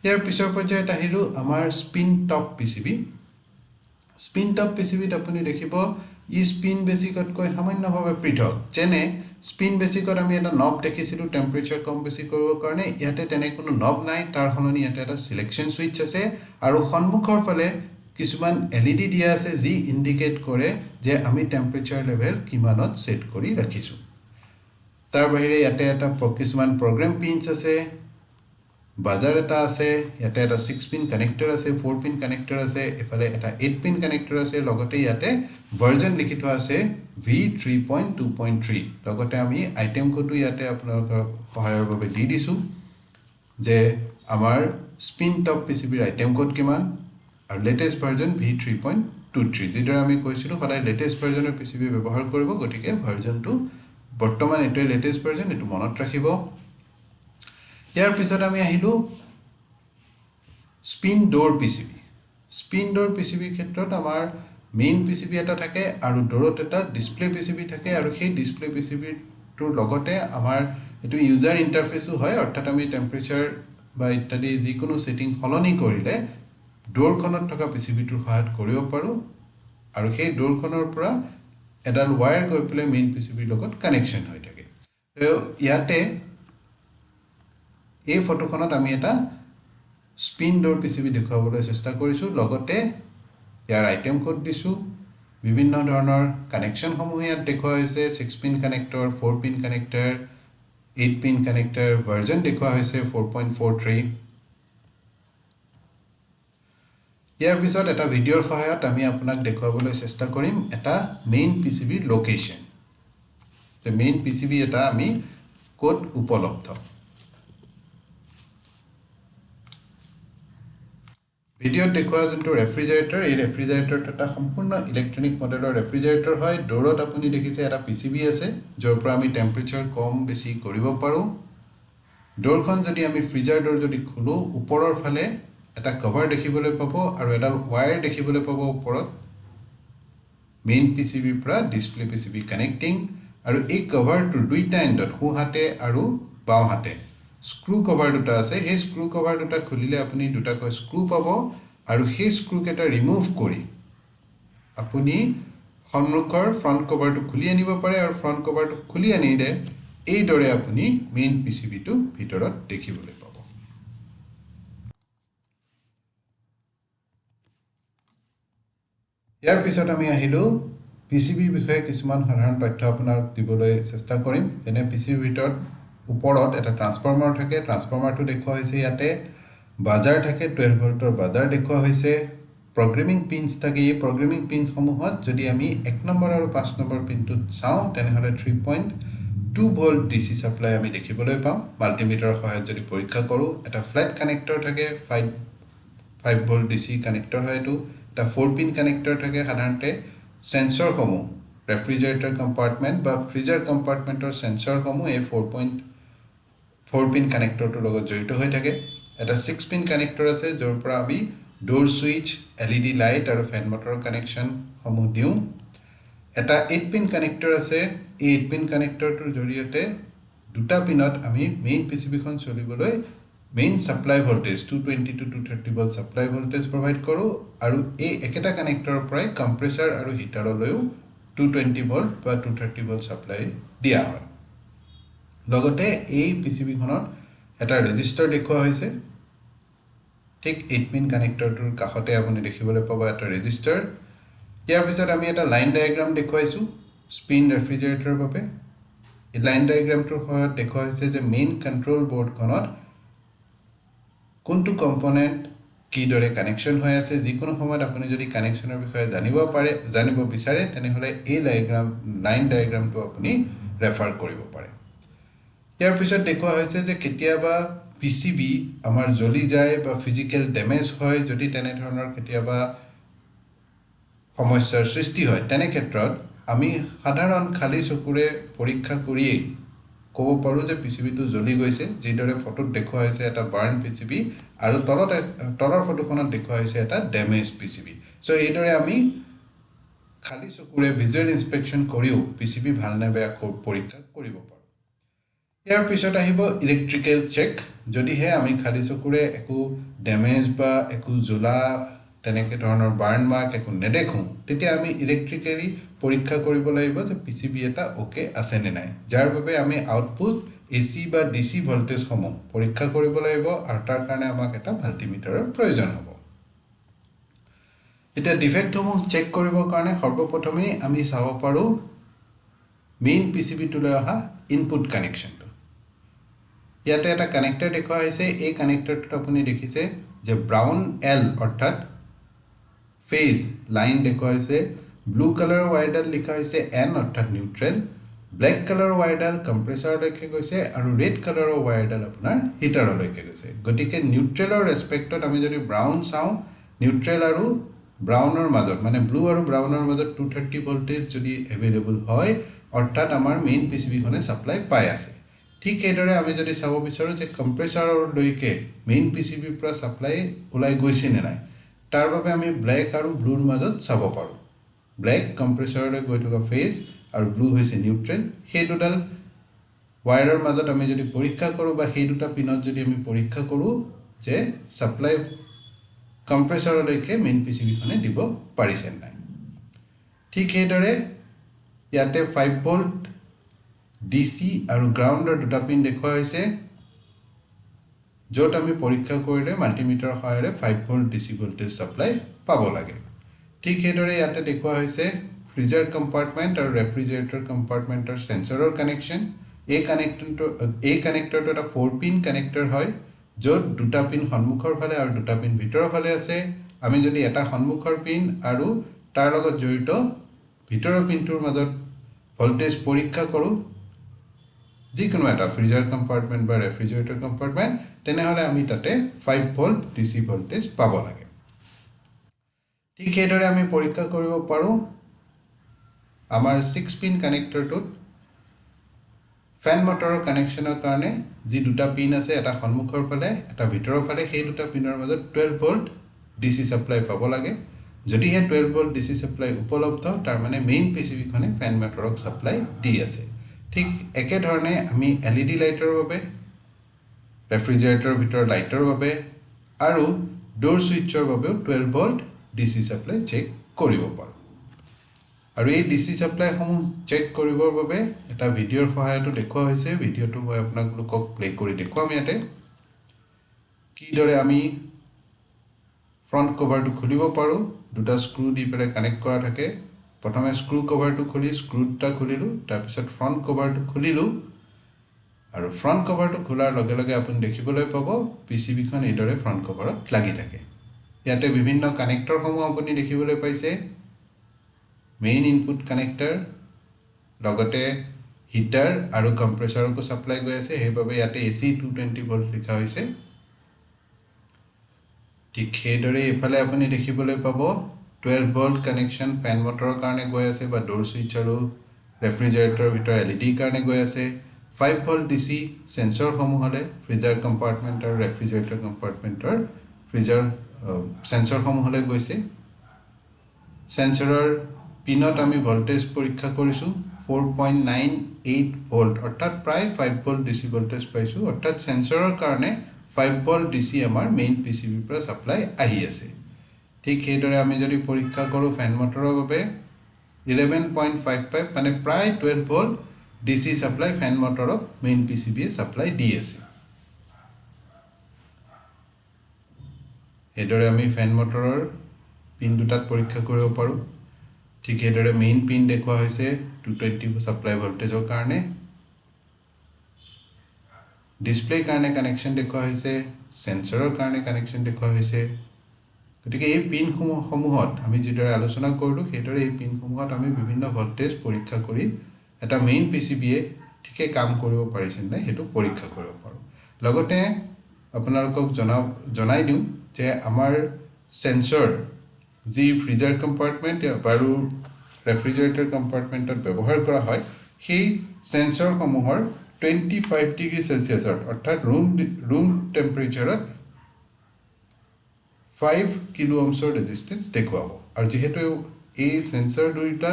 ইয়াৰ পিছৰ পৰ্যায়ত আহিলোঁ আমাৰ spin top PCB. Spin top পিচিবিত আপুনি দেখিব ই স্পিন বেচিকতকৈ সামান্যভাৱে পৃথক। যেনে স্পিন বেচিকত আমি এটা নব দেখিছিলোঁ টেম্পাৰেচাৰ কম বেছি কৰিবৰ কাৰণে, ইয়াতে তেনে কোনো নব নাই, তাৰ সলনি ইয়াতে এটা চিলেকশ্যন ছুইচ আছে আৰু সন্মুখৰ ফালে কিছুমান LED দিয়া আছে, যি ইণ্ডিকেট কৰে যে আমি টেম্পাৰেচাৰ লেভেল কিমানত ছেট কৰি ৰাখিছোঁ। তাৰ বাহিৰে ইয়াতে এটা কিছুমান প্ৰগ্ৰেম পিনছ আছে, বাজাৰ এটা আছে, ইয়াতে এটা 6 পিন কানেক্টৰ আছে, 4 পিন কানেক্টৰ আছে, এফালে এটা 8 পিন কানেক্টৰ আছে। লগতে ইয়াতে ভাৰ্জন লিখি থোৱা আছে V3.2.3। লগতে আমি আইটেম কোডটো ইয়াতে আপোনালোকৰ সহায়ৰ বাবে দি দিছোঁ যে আমাৰ স্পিন টপ পিচিবিৰ আইটেম কোড কিমান আৰু লেটেষ্ট ভাৰ্জন V3.23। যিদৰে আমি কৈছিলোঁ সদায় লেটেষ্ট ভাৰ্জনৰ পিচিবি ব্যৱহাৰ কৰিব, গতিকে ভাৰ্জনটো বৰ্তমান এইটোৱে লেটেষ্ট ভাৰ্জন, এইটো মনত ৰাখিব। ইয়াৰ পিছত আমি আহিলোঁ spin door PCB. Spin door পিচিবিৰ ক্ষেত্ৰত আমাৰ মেইন পিচিবি এটা থাকে আৰু ডোৰত এটা ডিছপ্লে পিচিবি থাকে, আৰু সেই ডিছপ্লে পিচিবিটোৰ লগতে আমাৰ এইটো ইউজাৰ ইণ্টাৰফেচো হয়। অৰ্থাৎ আমি টেম্পাৰেচাৰ বা ইত্যাদি যিকোনো ছেটিং সলনি কৰিলে ডোৰখনত থকা পিচিবিটোৰ সহায়ত কৰিব পাৰোঁ, আৰু সেই ডোৰখনৰ পৰা এডাল ৱায়াৰ গৈ পেলাই মেইন পিচিবিৰ লগত কানেকশ্যন হৈ থাকে। ইয়াতে এই ফটোখনত আমি এটা স্পিন ডোৰ পিচিবি দেখুৱাবলৈ চেষ্টা কৰিছোঁ। লগতে ইয়াৰ আইটেম কোড দিছোঁ, বিভিন্ন ধৰণৰ কানেকশ্যনসমূহ ইয়াত দেখুওৱা হৈছে, 6 pin connector, 4 pin connector, 8 pin connector, version দেখুওৱা হৈছে 4.43। ইয়াৰ পিছত এটা ভিডিঅ'ৰ সহায়ত আমি আপোনাক দেখুৱাবলৈ চেষ্টা কৰিম এটা মেইন পিচিবিৰ লোকেশ্যন, যে মেইন পিচিবি এটা আমি ক'ত উপলব্ধ। ভিডিঅ'ত দেখুওৱা যোনটো ৰেফ্ৰিজাৰেটৰ, এই ৰেফ্ৰিজাৰেটৰটো এটা সম্পূৰ্ণ ইলেক্ট্ৰনিক মডেলৰ ৰেফ্ৰিজাৰেটৰ হয়। ডোৰত আপুনি দেখিছে এটা পিচিবি আছে, য'ৰ পৰা আমি টেম্পাৰেচাৰ কম বেছি কৰিব পাৰোঁ। ডোৰখন যদি আমি ফ্ৰিজাৰ ডোৰ যদি খোলোঁ, ওপৰৰ ফালে এটা কভাৰ দেখিবলৈ পাব আৰু এডাল ৱায়াৰ দেখিবলৈ পাব ওপৰত, মেইন পিচিবিৰ পৰা ডিছপ্লে পিচিবি কানেক্টিং। আৰু এই কভাৰটোৰ দুইটা এণ্ডত, সোঁহাতে আৰু বাওঁহাতে স্ক্ৰু কভাৰ দুটা আছে। সেই স্ক্ৰু কভাৰ দুটা খুলিলে আপুনি দুটাকৈ স্ক্ৰু পাব, আৰু সেই স্ক্ৰুকেইটা ৰিমুভ কৰি আপুনি সন্মুখৰ ফ্ৰণ্ট কভাৰটো খুলি আনিব পাৰে, আৰু ফ্ৰণ্ট কভাৰটো খুলি আনিলে এইদৰে আপুনি মেইন পিচিবিটো ভিতৰত দেখিবলৈ পাব। ইয়াৰ পিছত আমি আহিলোঁ পিচিবিৰ বিষয়ে কিছুমান সাধাৰণ তথ্য আপোনাক দিবলৈ চেষ্টা কৰিম। যেনে পিচিবিৰ ভিতৰত ওপৰত এটা ট্ৰান্সফৰ্মাৰ থাকে, ট্ৰান্সফৰ্মাৰটো দেখুওৱা হৈছে ইয়াতে। বাজাৰ থাকে, 12 ভল্টৰ বাজাৰ দেখুওৱা হৈছে। প্ৰগ্ৰেমিং পিনছ থাকে, এই প্ৰগ্ৰেমিং পিনছসমূহত যদি আমি 1 নম্বৰ আৰু 5 নম্বৰ পিনটোত চাওঁ, তেনেহ'লে 3.2 ভল্ট DC ছাপ্লাই আমি দেখিবলৈ পাম। মাল্টিমিটাৰৰ সহায়ত যদি পৰীক্ষা কৰোঁ, এটা ফ্লেট কানেক্টৰ থাকে, 5 ভল্ট DC কানেক্টৰ হয় এইটো। এটা 4 পিন কানেক্টৰ থাকে। সাধাৰণতে চেন্সৰসমূহ, ৰেফ্ৰিজাৰেটৰ কম্পাৰ্টমেণ্ট বা ফ্ৰিজাৰ কম্পাৰ্টমেণ্টৰ চেন্সৰসমূহ এই 4 পিন কানেক্টৰটোৰ লগত জড়িত হৈ থাকে এটা 6 পিন কানেক্টৰ আছে য'ৰ পৰা আমি ডোৰ সুইচ এলইডি লাইট আৰু ফেন মটৰৰ কানেকশ্যন সমূহ দিওঁ এটা 8 পিন কানেক্টৰ আছে এই 8 পিন কানেক্টৰটোৰ জৰিয়তে দুটা পিনত আমি মেইন পিসিবিখন চলিবলৈ main supply voltage 220 to 230 volt supply voltage provide কৰো আৰু এই একেটা কানেক্টৰৰ পৰাই কম্প্ৰেছৰ আৰু হিটাৰলৈও 220 ভোল্ট বা 230 ভোল্ট সাপ্লাই দিয়া হয় লগতে এই পিসিবিখনত এটা ৰেজিস্টাৰ দেখুৱা হৈছে ঠিক 8 পিন কানেক্টৰটোৰ কাষতে আপুনি দেখিবলৈ পাব এটা ৰেজিস্টাৰ ইয়াৰ পিছত আমি এটা লাইন ডায়াগ্ৰাম দেখুৱাইছো স্পিন ৰেফ্ৰিজাৰেটৰৰ বাবে এই লাইন ডায়াগ্ৰামটোৰ সহায়ত দেখুৱা হৈছে যে মেইন কন্ট্ৰোল বৰ্ডখনত কোনটো কম্পোনেন্ট কিদৰে কানেকশ্যন হৈ আছে যিকোনো সময়ত আপুনি যদি কানেকশ্যনৰ বিষয়ে জানিব বিচাৰে তেনেহলে এই লাইন ডায়াগ্ৰামটো আপুনি ৰেফাৰ কৰিব পাৰে ইয়াৰ পিছত দেখুৱা হৈছে যে কেতিয়াবা পিসিবি আমাৰ জ্বলি যায় বা ফিজিক্যাল ড্যামেজ হয় যদি তেনে ধৰণৰ কেতিয়াবা সমস্যাৰ সৃষ্টি হয় তেনে ক্ষেত্ৰত আমি সাধাৰণ খালি চকুৰে পৰীক্ষা কৰিয়েই ক'ব পাৰো যে পিসিবিটো জ্বলি গৈছে যিদৰে ফটোত দেখুৱা হৈছে এটা বাৰ্ন পিসিবি আৰু তলৰ ফটোখনত দেখুৱা হৈছে এটা ড্যামেজ পিসিবি সো এইদৰে আমি খালি চকুৰে ভিজুৱেল ইনস্পেকচন কৰিও পিসিবি ভাল নে বেয়া পৰীক্ষা কৰিব পাৰো ইয়াৰ পিছত আহিব ইলেক্ট্ৰিক্যাল চেক যদিহে আমি খালি চকুৰে একো ড্যামেজ বা একো জ্বলা তেনেকে ধৰণৰ বাৰ্ন মাৰ্ক একো নেদেখো তেতিয়া আমি ইলেক্ট্ৰিক্যালি পৰীক্ষা কৰিব লাগিব যে পিসিবি এটা ওকে আছে নে নাই যাৰ বাবে আমি আউটপুট এসি বা ডিসি ভোল্টেজ সমূহ পৰীক্ষা কৰিব লাগিব আৰু তাৰ কাৰণে আমাক এটা মাল্টিমিটাৰৰ প্ৰয়োজন হ'ব এটা ডিফেক্ট সমূহ চেক কৰিবৰ কাৰণে সৰ্বপ্ৰথমে আমি চাব পাৰো মেইন পিসিবি টুলৈ অহা ইনপুট কানেকশ্যনটো ইয়াতে এটা কানেক্টৰ দেখুৱা হৈছে এই কানেক্টৰটো আপুনি দেখিছে যে ব্ৰাউন এল অৰ্থাৎ ফেজ লাইন দেখুৱা হৈছে ব্লু কালাৰৰ ৱায়াৰডাল লিখা হৈছে এন অৰ্থাৎ নিউট্ৰেল ব্ল্যাক কালাৰৰ ৱায়াৰডাল কম্প্ৰেছৰলৈকে গৈছে আৰু ৰেড কালাৰৰ ৱায়াৰডাল আপোনাৰ হিটাৰলৈকে গৈছে গতিকে নিউট্ৰেলৰ ৰেসপেক্টত আমি যদি ব্ৰাউন চাওঁ নিউট্ৰেল আৰু ব্ৰাউনৰ মাজত মানে ব্লু আৰু ব্ৰাউনৰ মাজত 230 ভোল্টেজ যদি এভেইলেবল হয় অৰ্থাৎ আমাৰ মেইন পিসিবিখনে সাপ্লাই পাই আছে ঠিক এইদৰে আমি যদি চাব বিচাৰো যে কম্প্ৰেছৰলৈকে মেইন পিসিবিৰ পৰা সাপ্লাই ওলাই গৈছে নে নাই তাৰ বাবে আমি ব্ল্যাক আৰু ব্লুৰ মাজত চাব পাৰো ব্ল্যাক কম্প্ৰেছৰলৈ গৈ থকা ফেজ আৰু ব্লু হৈছে নিউট্ৰেল সেই দুডাল ৱায়াৰৰ মাজত আমি যদি পৰীক্ষা কৰো বা সেই দুটা পিনত যদি আমি পৰীক্ষা কৰো যে সাপ্লাই কম্প্ৰেছৰলৈকে মেইন পিসিবিখনে দিব পাৰিছে নাই ঠিক এইদৰে ইয়াতে 5 ভোল্ট ডিসি আৰু গ্ৰাউণ্ডৰ দুটা পিন দেখুৱা হৈছে য'ত আমি পৰীক্ষা কৰিলে মাল্টিমিটাৰৰ সহায়ৰে 5 ভোল্ট ডিসি ভোল্টেজ সাপ্লাই পাব লাগে ঠিক সেইদৰে ইয়াতে দেখুৱা হৈছে ফ্ৰিজাৰ কম্পাৰ্টমেন্ট আৰু ৰেফ্ৰিজাৰেটৰ কম্পাৰ্টমেন্টৰ সেন্সৰৰ কানেকশ্যন এই কানেক্টৰটো এটা 4 পিন কানেক্টৰ হয় য'ত দুটা পিন সন্মুখৰ ফালে আৰু দুটা পিন ভিতৰৰ ফালে আছে আমি যদি এটা সন্মুখৰ পিন আৰু তাৰ লগত জড়িত ভিতৰৰ পিনটোৰ মাজত ভোল্টেজ পৰীক্ষা কৰো যিকোনো এটা ফ্ৰিজাৰ কম্পাৰ্টমেন্ট বা ৰেফ্ৰিজাৰেটৰ কম্পাৰ্টমেন্ট তেনেহলে আমি তাতে 5 ভোল্ট ডিসি ভোল্টেজ পাব লাগে ঠিক সেইদৰে আমি পৰীক্ষা কৰিব পাৰো আমাৰ 6 পিন কানেক্টৰটোত ফেন মটৰৰ কানেকশ্যনৰ কাৰণে যি দুটা পিন আছে এটা সন্মুখৰ ফালে এটা ভিতৰৰ ফালে সেই দুটা পিনৰ মাজত 12 ভোল্ট ডিসি সাপ্লাই পাব লাগে যদিহে 12 ভোল্ট ডিসি সাপ্লাই উপলব্ধ তাৰ মানে মেইন পিসিবিখনে ফেন মটৰক সাপ্লাই দি আছে ঠিক একে ধৰণে আমি এলইডি লাইটৰ বাবে ৰেফ্ৰিজাৰেটৰৰ ভিতৰ লাইটৰ বাবে আৰু ডোৰ সুইচৰ বাবে 12 ভোল্ট ডিসি সাপ্লাই চেক কৰিব পাৰো আৰু এই ডিসি সাপ্লাই সমূহ চেক কৰিবৰ বাবে এটা ভিডিঅৰ সহায়ত দেখুৱা হৈছে ভিডিঅটো মই আপোনালোকক প্লে কৰি দেখুৱাম ইয়াতে কিদৰে আমি ফ্ৰন্ট কভাৰটো খুলিব পাৰো দুটা স্ক্ৰু দি পেলাই কানেক্ট কৰা থাকে প্ৰথমে স্ক্ৰু কভাৰটো খুলি স্ক্ৰু দুটা খুলিলো তাৰ পিছত ফ্ৰন্ট কভাৰটো খুলিলো আৰু ফ্ৰন্ট কভাৰটো খোলাৰ লগে লগে আপুনি দেখিবলৈ পাব পিসিবিখন এইদৰে ফ্ৰন্ট কভাৰত লাগি থাকে ইয়াতে বিভিন্ন কানেক্টৰ সমূহ আপুনি দেখিবলৈ পাইছে মেইন ইনপুট কানেক্টৰ লগতে হিটাৰ আৰু কম্প্ৰেছৰকো সাপ্লাই গৈ আছে সেইবাবে ইয়াতে এসি 220 ভোল্ট লিখা হৈছে ঠিক সেইদৰে ইফালে আপুনি দেখিবলৈ পাব 12 ভোল্ট কানেকশ্যন ফেন মটৰৰ কাৰণে গৈ আছে বা ডোৰ সুইচ আৰু ৰেফ্ৰিজাৰেটৰৰ ভিতৰ এলইডি কাৰণে গৈ আছে 5 ভোল্ট ডিসি সেন্সৰ সমূহলে ফ্ৰিজাৰ কম্পাৰ্টমেন্ট আৰু ৰেফ্ৰিজাৰেটৰ কম্পাৰ্টমেন্টৰ ফ্ৰিজাৰ সেন্সৰ সমূহলে গৈছে সেন্সৰৰ পিনত আমি ভোল্টেজ পৰীক্ষা কৰিছো 4.98 ভোল্ট অৰ্থাৎ প্ৰায় 5 ভোল্ট ডিসি ভোল্টেজ পাইছো অৰ্থাৎ সেন্সৰৰ কাৰণে 5 ভোল্ট ডিসি আমাৰ মেইন পিসিবি পৰা সাপ্লাই আহি আছে ঠিক সেইদৰে আমি যদি পৰীক্ষা কৰো ফ্যান মটৰৰ বাবে 11.55 মানে প্ৰায় 12 ভোল্ট ডিসি সাপ্লাই ফ্যান মটৰক মেইন পিসিবি সাপ্লাই দি আছে এদৰে আমি ফ্যান মটৰৰ পিন দুটাত পৰীক্ষা কৰিব পাৰো ঠিক এদৰে মেইন পিন দেখুৱা হৈছে 220 সাপ্লাই ভোল্টেজৰ কাৰণে ডিসপ্লে কাৰণে কানেকশন দেখুৱা হৈছে সেন্সৰৰ কাৰণে কানেকশন দেখুৱা হৈছে গতিকে এই পিন সমূহত আমি যেদৰে আলোচনা কৰিলো সেইদৰে এই পিন সমূহত আমি বিভিন্ন ভোল্টেজ পৰীক্ষা কৰি এটা মেইন পিসিবিয়ে ঠিকে কাম কৰিব পাৰিছে নাই হেতু পৰীক্ষা কৰিব পাৰো লগতে আপোনালোকক জনাই দিম যে আমাৰ সেন্সৰ যি ফ্ৰিজাৰ কম্পাৰ্টমেন্ট আৰু ৰেফ্ৰিজাৰেটৰ কম্পাৰ্টমেন্টত ব্যৱহাৰ কৰা হয় সেই সেন্সৰ সমূহৰ 25 ডিগ্ৰী সেলসিয়াছত অৰ্থাৎ ৰুম টেম্পাৰেচাৰত 5 কিলো ওহমছৰ ৰেজিস্ট্যান্স দেখুৱাব আৰু যেহেতু এই সেন্সৰ দুইটা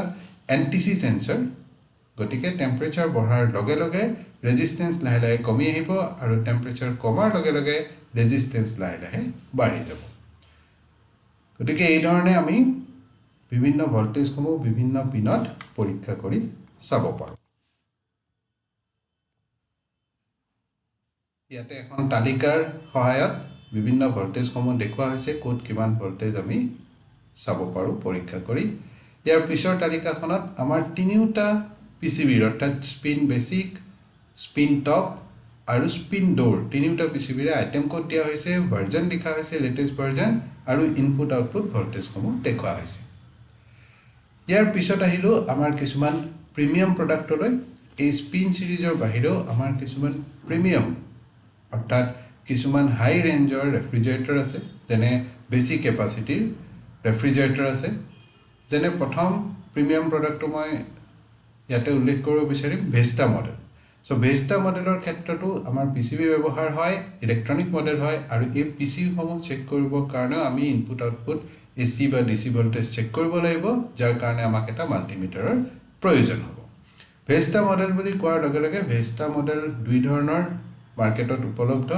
এনটিসি সেন্সৰ গতিকে টেম্পাৰেচাৰ বঢ়াৰ লগে লগে ৰেজিস্ট্যান্স লাহে লাহে কমি আহিব আৰু টেম্পাৰেচাৰ কমাৰ লগে লগে ৰেজিস্ট্যান্স লাহে লাহে বাঢ়ি যাব গতিকে এই ধৰণে আমি বিভিন্ন ভোল্টেজ সমূহ বিভিন্ন পিনত পৰীক্ষা কৰি চাব পাৰো ইয়াতে এখন তালিকাৰ সহায়ত বিভিন্ন ভোল্টেজ সমূহ দেখুৱা হৈছে কোড কিমান ভোল্টেজ আমি চাব পাৰো পৰীক্ষা কৰি ইয়াৰ পিছৰ তালিকাখনত আমাৰ তিনিটা পিসিবি অৰ্থাৎ স্পিন বেসিক স্পিন টপ আৰু স্পিন ডোৰ তিনিটা পিসিবিৰে আইটেম কোড দিয়া হৈছে ভাৰ্জন লিখা হৈছে লেটেষ্ট ভাৰ্জন আৰু ইনপুট আউটপুট ভোল্টেজ সমূহ দেখুৱা হৈছে ইয়াৰ পিছত আহিলো আমাৰ কিছুমান প্ৰিমিয়াম প্ৰডাক্টলৈ এই স্পিন সিৰিজৰ বাহিৰেও আমাৰ কিছুমান প্ৰিমিয়াম অৰ্থাৎ কিছুমান হাই ৰেঞ্জৰ ৰেফ্ৰিজাৰেটৰ আছে যেনে বেছি কেপাসিটিৰ ৰেফ্ৰিজাৰেটৰ আছে যেনে প্ৰথম প্ৰিমিয়াম প্ৰডাক্টটো মই ইয়াতে উল্লেখ কৰিব বিচাৰিম ভেস্টা মডেল সো ভেস্টা মডেলৰ ক্ষেত্ৰটো আমাৰ পিসিবি ব্যৱহাৰ হয় ইলেক্ট্ৰনিক মডেল হয় আৰু এই পিসিবি সমূহ চেক কৰিবৰ কাৰণে আমি ইনপুট আউটপুট এসি বা ডিসি ভোল্টেজ চেক কৰিব লাগিব যাৰ কাৰণে আমাক এটা মাল্টিমিটাৰৰ প্ৰয়োজন হ'ব ভেস্টা মডেল বুলি কোৱাৰ লগে লগে ভেস্টা মডেল দুই ধৰণৰ মাৰ্কেটত উপলব্ধ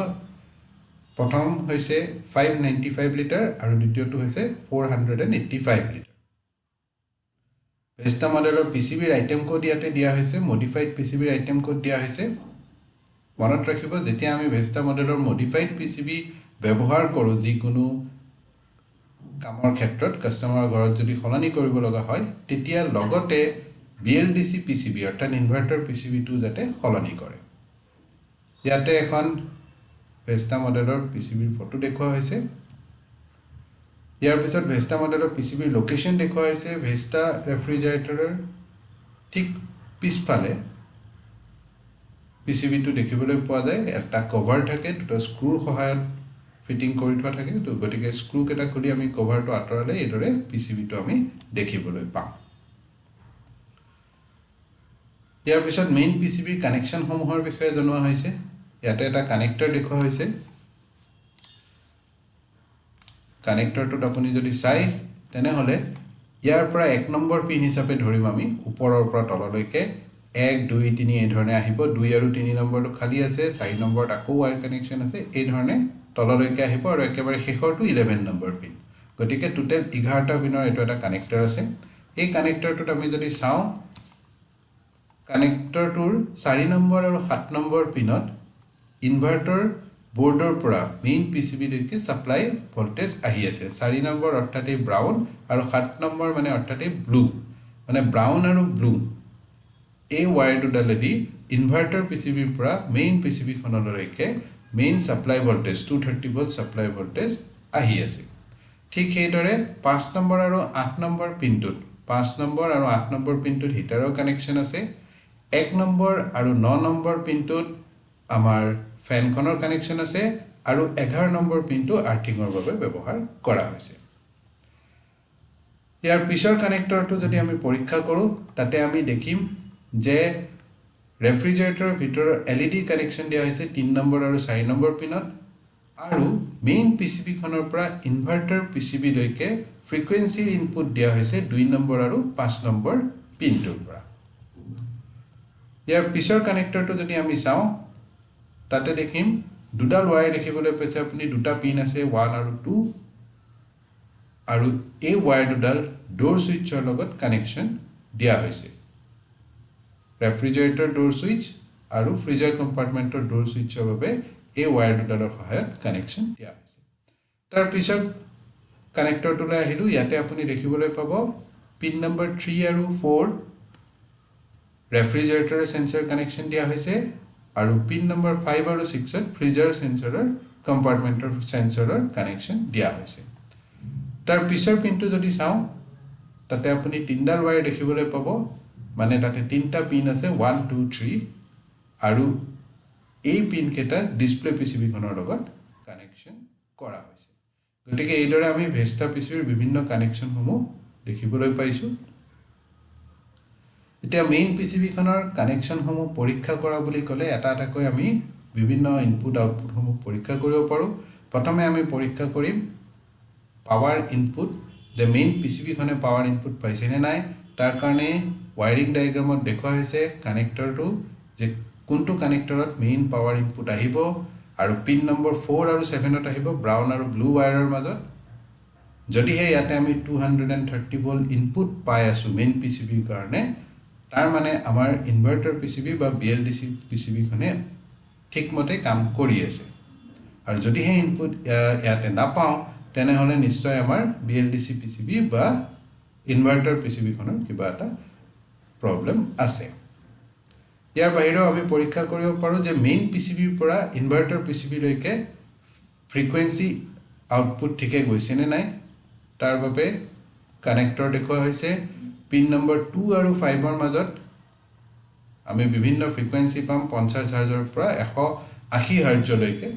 প্ৰথম হৈছে 595 লিটাৰ আৰু দ্বিতীয়টো হৈছে 485 লিটাৰ ভেস্টা মডেলৰ পিসিবিৰ আইটেম কোড ইয়াতে দিয়া হৈছে মডিফাইড পিসিবিৰ আইটেম কোড দিয়া হৈছে মনত ৰাখিব যেতিয়া আমি ভেস্টা মডেলৰ মডিফাইড পিসিবি ব্যৱহাৰ কৰো যিকোনো কামৰ ক্ষেত্ৰত কাস্টমাৰৰ ঘৰত যদি সলনি কৰিব লগা হয় তেতিয়া লগতে বিএলডিসি পিসিবি অৰ্থাৎ ইনভাৰ্টাৰ পিসিবিটো যাতে সলনি কৰে ইয়াতে এখন ভেস্টা মডেলৰ পিসিবিৰ ফটো দেখুৱা হৈছে ইয়াৰ পিছত ভেস্টা মডেলৰ পিসিবিৰ লোকেশন দেখুৱা হৈছে ভেস্টা ৰেফ্ৰিজাৰেটৰৰ ঠিক পিছফালে পিসিবিটো দেখিবলৈ পোৱা যায় এটা কভাৰ থাকে দুটা স্ক্ৰুৰ সহায়ত ফিটিং কৰি থোৱা থাকে তো গতিকে স্ক্ৰু কেটা খুলি আমি কভাৰটো আঁতৰালে এইদৰে পিসিবিটো আমি দেখিবলৈ পাম ইয়াৰ পিছত মেইন পিসিবিৰ কানেকশন সমূহৰ বিষয়ে জনোৱা হৈছে ইয়াতে এটা কানেক্টৰ দেখুৱা হৈছে কানেক্টৰটো আপুনি যদি চাই তেনেহলে ইয়াৰ পৰা 1 নম্বৰ পিন হিচাপে ধৰিম আমি ওপৰৰ পৰা তললৈকে 1 2 3 এই ধৰণে আহিব 2 আৰু 3 নম্বৰটো খালি আছে 4 নম্বৰত আকৌ ওয়্যাৰ কানেকশন আছে এই ধৰণে তললৈকে আহিব আৰু একেবাৰে শেষৰটো 11 নম্বৰ পিন গতিকে টোটাল 11টা পিনৰ এটো এটা কানেক্টৰ আছে এই কানেক্টৰটোত আমি যদি চাও কানেক্টৰটোৰ 4 নম্বৰ আৰু 7 নম্বৰ পিনত ইনভাৰ্টাৰ বোৰ্ডৰ পৰা মেইন পিসিবি লৈকে সাপ্লাই ভোল্টেজ আহি আছে 4 নম্বৰ অৰ্থাৎ এই ব্ৰাউন আৰু 7 নম্বৰ মানে অৰ্থাৎ এই ব্লু মানে ব্ৰাউন আৰু ব্লু এই ওয়্যাৰ দুডালেদি ইনভাৰ্টাৰ পিসিবিৰ পৰা মেইন পিসিবি খনলৈকে main supply voltage 230 volt supply voltage আহি আছে ঠিক সেইদৰে 5 নম্বৰ আৰু 8 নম্বৰ পিনটোত 5 নম্বৰ আৰু 8 নম্বৰ পিনটোত হিটাৰৰ কানেকশন আছে 1 নম্বৰ আৰু 9 নম্বৰ পিনটোত আমাৰ ফ্যানখনৰ কানেকশন আছে আৰু 11 নম্বৰ পিনটো আৰ্থিংৰ বাবে ব্যৱহাৰ কৰা হৈছে ইয়াৰ পিছৰ কানেক্টৰটো যদি আমি পৰীক্ষা কৰো তাতে আমি দেখিম যে ৰেফ্ৰিজাৰেটৰৰ ভিতৰৰ LED কানেকশ্যন দিয়া হৈছে 3 নম্বৰ আৰু 4 নম্বৰ পিনত আৰু মেইন PCB-খনৰ পৰা ইনভাৰ্টাৰ PCB লৈকে ফ্ৰিকুৱেন্সিৰ ইনপুট দিয়া হৈছে 2 নম্বৰ আৰু 5 নম্বৰ পিনটোৰ পৰা ইয়াৰ পিছৰ কানেক্টৰটো যদি আমি চাওঁ তাতে দেখিম দুডাল ওয়্যাৰ দেখিবলৈ পাইছে আপুনি দুটা পিন আছে 1 আৰু 2 আৰু এই ওয়্যাৰ দুডাল ডোৰ সুইচৰ লগত কানেকশ্যন দিয়া হৈছে ৰেফ্ৰিজাৰেটৰ ডোৰ সুইচ আৰু ফ্ৰিজাৰ কম্পাৰ্টমেণ্টৰ ডোৰ সুইচৰ বাবে এই ওয়্যাৰ দুডালৰ সহায়ত কানেকশ্যন দিয়া হৈছে তাৰ পিছত কানেক্টৰটোলৈ আহিলো ইয়াতে আপুনি দেখিবলৈ পাব পিন নম্বৰ 3 আৰু 4 ৰেফ্ৰিজাৰেটৰ সেন্সৰ কানেকশ্যন দিয়া হৈছে আৰু পিন নম্বৰ 5 আৰু 6 ত ফ্ৰিজাৰ সেন্সৰৰ কম্পাৰ্টমেণ্টৰ সেন্সৰৰ কানেকশ্যন দিয়া হৈছে তাৰ পিছৰ পিনটো যদি চাওঁ তাতে আপুনি তিনডাল ওয়্যাৰ দেখিবলৈ পাব মানে তাতে তিনটা পিন আছে 1 2 3 আৰু এই পিন কেটা ডিসপ্লে পিসিবি খনৰ লগত কানেকশ্যন কৰা হৈছে গতিকে এইদৰে আমি ভেস্টা পিসিবিৰ বিভিন্ন কানেকশ্যন সমূহ দেখিবলৈ পাইছো এতিয়া মেইন পিসিবি খনৰ কানেকশ্যন সমূহ পৰীক্ষা কৰা বুলি ক'লে এটা এটাকৈ আমি বিভিন্ন ইনপুট আউটপুট সমূহ পৰীক্ষা কৰিব পাৰো প্ৰথমে আমি পৰীক্ষা কৰিম পাৱাৰ ইনপুট যে মেইন পিসিবি খনে পাৱাৰ ইনপুট পাইছে নে নাই তাৰ কাৰণে ওয়্যাৰিং ডায়াগ্ৰামত দেখুৱা হৈছে কানেক্টৰটো যে কোনটো কানেক্টৰত মেইন পাৱাৰ ইনপুট আহিব আৰু পিন নম্বৰ 4 আৰু 7 ত আহিব ব্ৰাউন আৰু ব্লু ওয়্যাৰৰ মাজত যদি হে ইয়াতে আমি 230 ভোল্ট ইনপুট পাই আছো মেইন পিসিবিৰ কাৰণে তাৰ মানে আমাৰ ইনভাৰ্টাৰ পিসিবি বা BLDC পিসিবি খনে ঠিকমতে কাম কৰি আছে আৰু যদি হে ইনপুট ইয়াতে নাপাও তেনেহলে নিশ্চয় আমাৰ BLDC পিসিবি বা ইনভাৰ্টাৰ পিসিবি খনৰ কিবা এটা প্ৰবলেম আছে ইয়াৰ বাহিৰেও আমি পৰীক্ষা কৰিব পাৰো যে মেইন পিসিবিৰ পৰা ইনভাৰ্টাৰ পিসিবি লৈকে ফ্ৰিকুৱেন্সি আউটপুট ঠিকে গৈছে নে নাই তাৰ বাবে কানেক্টৰ দেখুৱা হৈছে পিন নম্বৰ 2 আৰু 5 ৰ মাজত আমি বিভিন্ন ফ্ৰিকুৱেন্সি পাম 50 হাৰ্জৰ পৰা 180 হাৰ্জলৈকে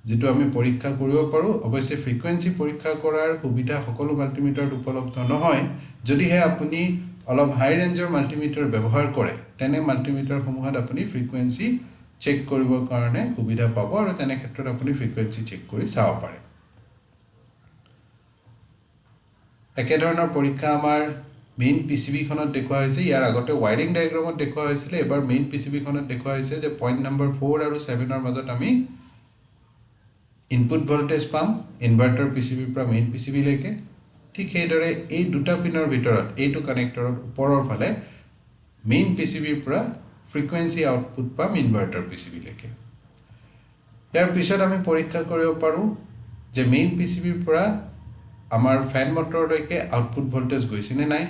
যেটো আমি পৰীক্ষা কৰিব পাৰো অৱশ্যে ফ্ৰিকুৱেন্সি পৰীক্ষা কৰাৰ সুবিধা সকলো মাল্টিমিটাৰত উপলব্ধ নহয় যদিহে আপুনি অলপ হাই ৰেঞ্জৰ মাল্টিমিটাৰ ব্যৱহাৰ কৰে তেনে মাল্টিমিটাৰ সমূহত আপুনি ফ্ৰিকুৱেন্সি চেক কৰিবৰ কাৰণে সুবিধা পাব আৰু তেনে ক্ষেত্ৰত আপুনি ফ্ৰিকুৱেন্সি চেক কৰি চাব পাৰে একে ধৰণৰ পৰীক্ষা আমাৰ মেইন পিসিবি খনত দেখুৱা হৈছে ইয়াৰ আগতে ওয়্যাৰিং ডায়াগ্ৰামত দেখুৱা হৈছিল এবাৰ মেইন পিসিবি খনত দেখুৱা হৈছে যে পইণ্ট নম্বৰ 4 আৰু 7 ৰ মাজত আমি ইনপুট ভোল্টেজ পাম ইনভাৰ্টাৰ পিসিবিৰ পৰা মেইন পিসিবি লৈকে ঠিক সেইদৰে এই দুটা পিনৰ ভিতৰত এইটো কানেক্টৰৰ ওপৰৰ ফালে মেইন পিসিবিৰ পৰা ফ্ৰিকুৱেন্সি আউটপুট পাম ইনভাৰ্টাৰ পিসিবি লৈকে ইয়াৰ পিছত আমি পৰীক্ষা কৰিব পাৰো যে মেইন পিসিবিৰ পৰা আমাৰ ফ্যান মটৰলৈকে আউটপুট ভোল্টেজ গৈছে নে নাই